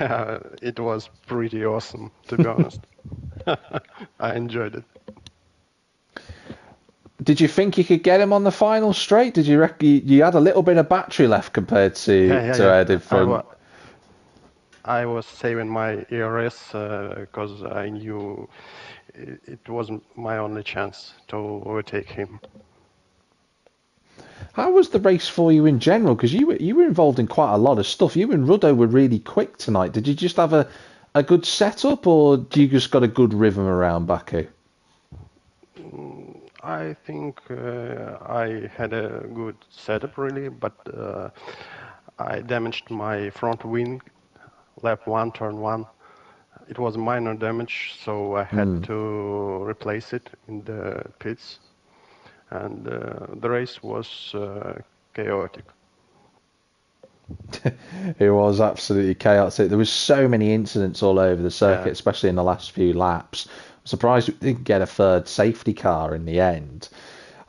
It was pretty awesome, to be honest. I enjoyed it. Did you think you could get him on the final straight? Did you reckon you had a little bit of battery left compared to Ed in front? I was saving my ERS because I knew it wasn't my only chance to overtake him. How was the race for you in general? Because you were involved in quite a lot of stuff. You and Rudo were really quick tonight. Did you just have a good setup, or do you just got a good rhythm around Baku? I think I had a good setup really, but I damaged my front wing, lap 1, turn 1. It was minor damage, so I had to replace it in the pits, and the race was chaotic. It was absolutely chaotic. There was so many incidents all over the circuit, especially in the last few laps. I'm surprised we didn't get a third safety car in the end.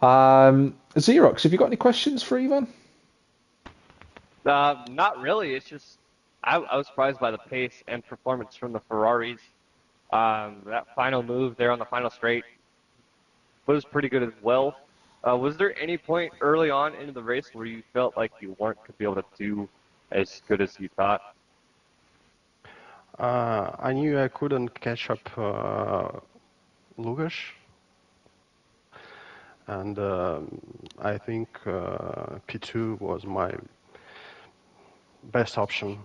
Xerox, have you got any questions for Ivan? Not really. It's just I was surprised by the pace and performance from the Ferraris. That final move there on the final straight was pretty good as well. Was there any point early on into the race where you felt like you weren't going to be able to do as good as you thought? I knew I couldn't catch up Lugas, and I think P2 was my best option.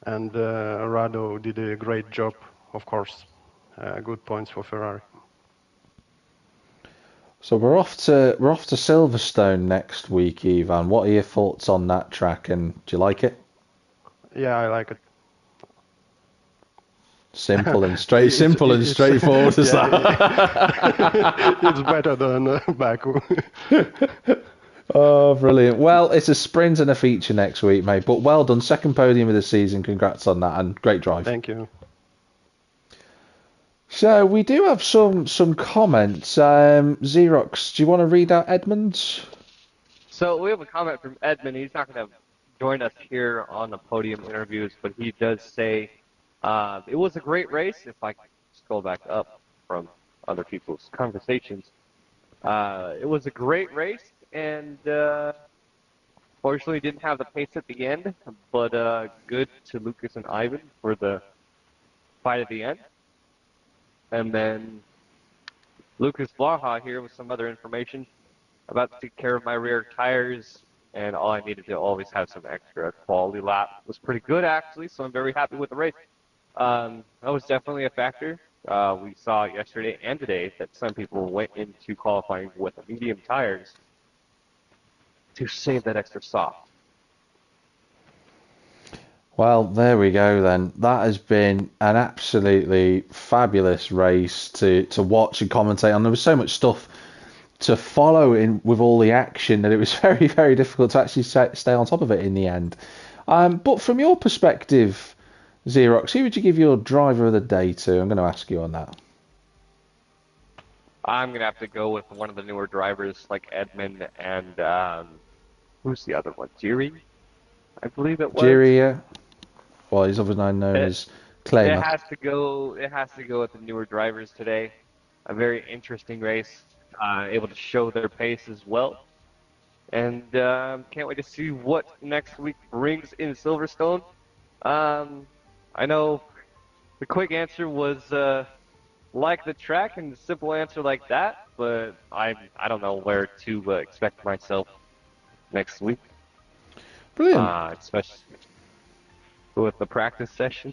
And Rado did a great job, of course. Good points for Ferrari. So we're off to Silverstone next week, Ivan. What are your thoughts on that track, and do you like it? Yeah, I like it. Simple and straightforward as that. It's better than Baku. Oh, brilliant. Well, it's a sprint and a feature next week, mate. But well done. Second podium of the season. Congrats on that, and great drive. Thank you. So we do have some comments. Xerox, do you want to read out Edmund's? So we have a comment from Edmund. He's not going to join us here on the podium interviews, but he does say It was a great race. If I could scroll back up from other people's conversations, it was a great race, and fortunately didn't have the pace at the end. But good to Lucas and Ivan for the fight at the end, and then Lucas Blaha here with some other information. About to take care of my rear tires, and all I needed to always have some extra quality lap. It was pretty good actually, so I'm very happy with the race. That was definitely a factor. We saw yesterday and today that some people went into qualifying with medium tires to save that extra soft. Well, there we go then. That has been an absolutely fabulous race to watch and commentate on. There was so much stuff to follow in with all the action that it was very, very difficult to actually stay on top of it in the end. But from your perspective, Xerox, who would you give your driver of the day to? I'm going to ask you on that. I'm gonna have to go with one of the newer drivers like Edmund and who's the other one? Jiri, I believe it was. Jiri, yeah. Well, he's otherwise known as Claimer. It has to go. It has to go with the newer drivers today. A very interesting race, able to show their pace as well, and can't wait to see what next week brings in Silverstone. I know the quick answer was like the track, and the simple answer like that, but I don't know where to expect myself next week. Brilliant. Especially with the practice session.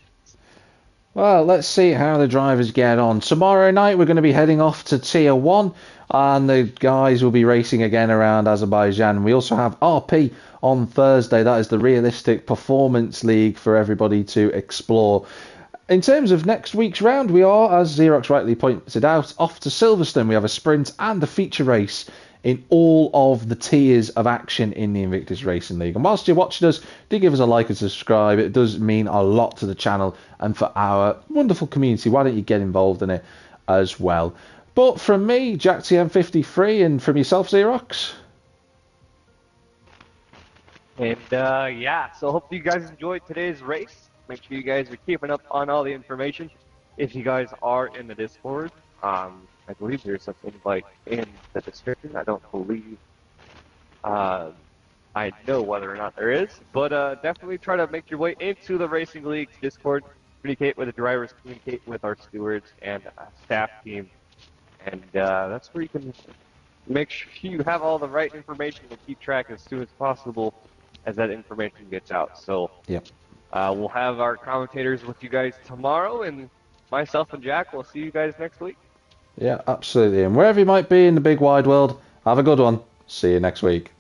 Well, let's see how the drivers get on. Tomorrow night we're going to be heading off to Tier 1 and the guys will be racing again around Azerbaijan. We also have RP on Thursday. That is the Realistic Performance League for everybody to explore. In terms of next week's round, we are, as Xerox rightly pointed out, off to Silverstone. We have a sprint and a feature race in all of the tiers of action in the Invictus Racing League. And whilst you're watching us, do give us a like and subscribe. It does mean a lot to the channel and for our wonderful community. Why don't you get involved in it as well? But from me, JackTM53, and from yourself, Xerox. And yeah, so hope you guys enjoyed today's race. Make sure you guys are keeping up on all the information. If you guys are in the Discord, I believe there's an invite in the description. I don't believe I know whether or not there is, but definitely try to make your way into the Racing League's Discord. Communicate with the drivers, communicate with our stewards and staff team, and that's where you can make sure you have all the right information to keep track as soon as possible as that information gets out. So Yep. We'll have our commentators with you guys tomorrow, and myself and Jack will see you guys next week. Yeah, absolutely. And wherever you might be in the big wide world, have a good one. See you next week.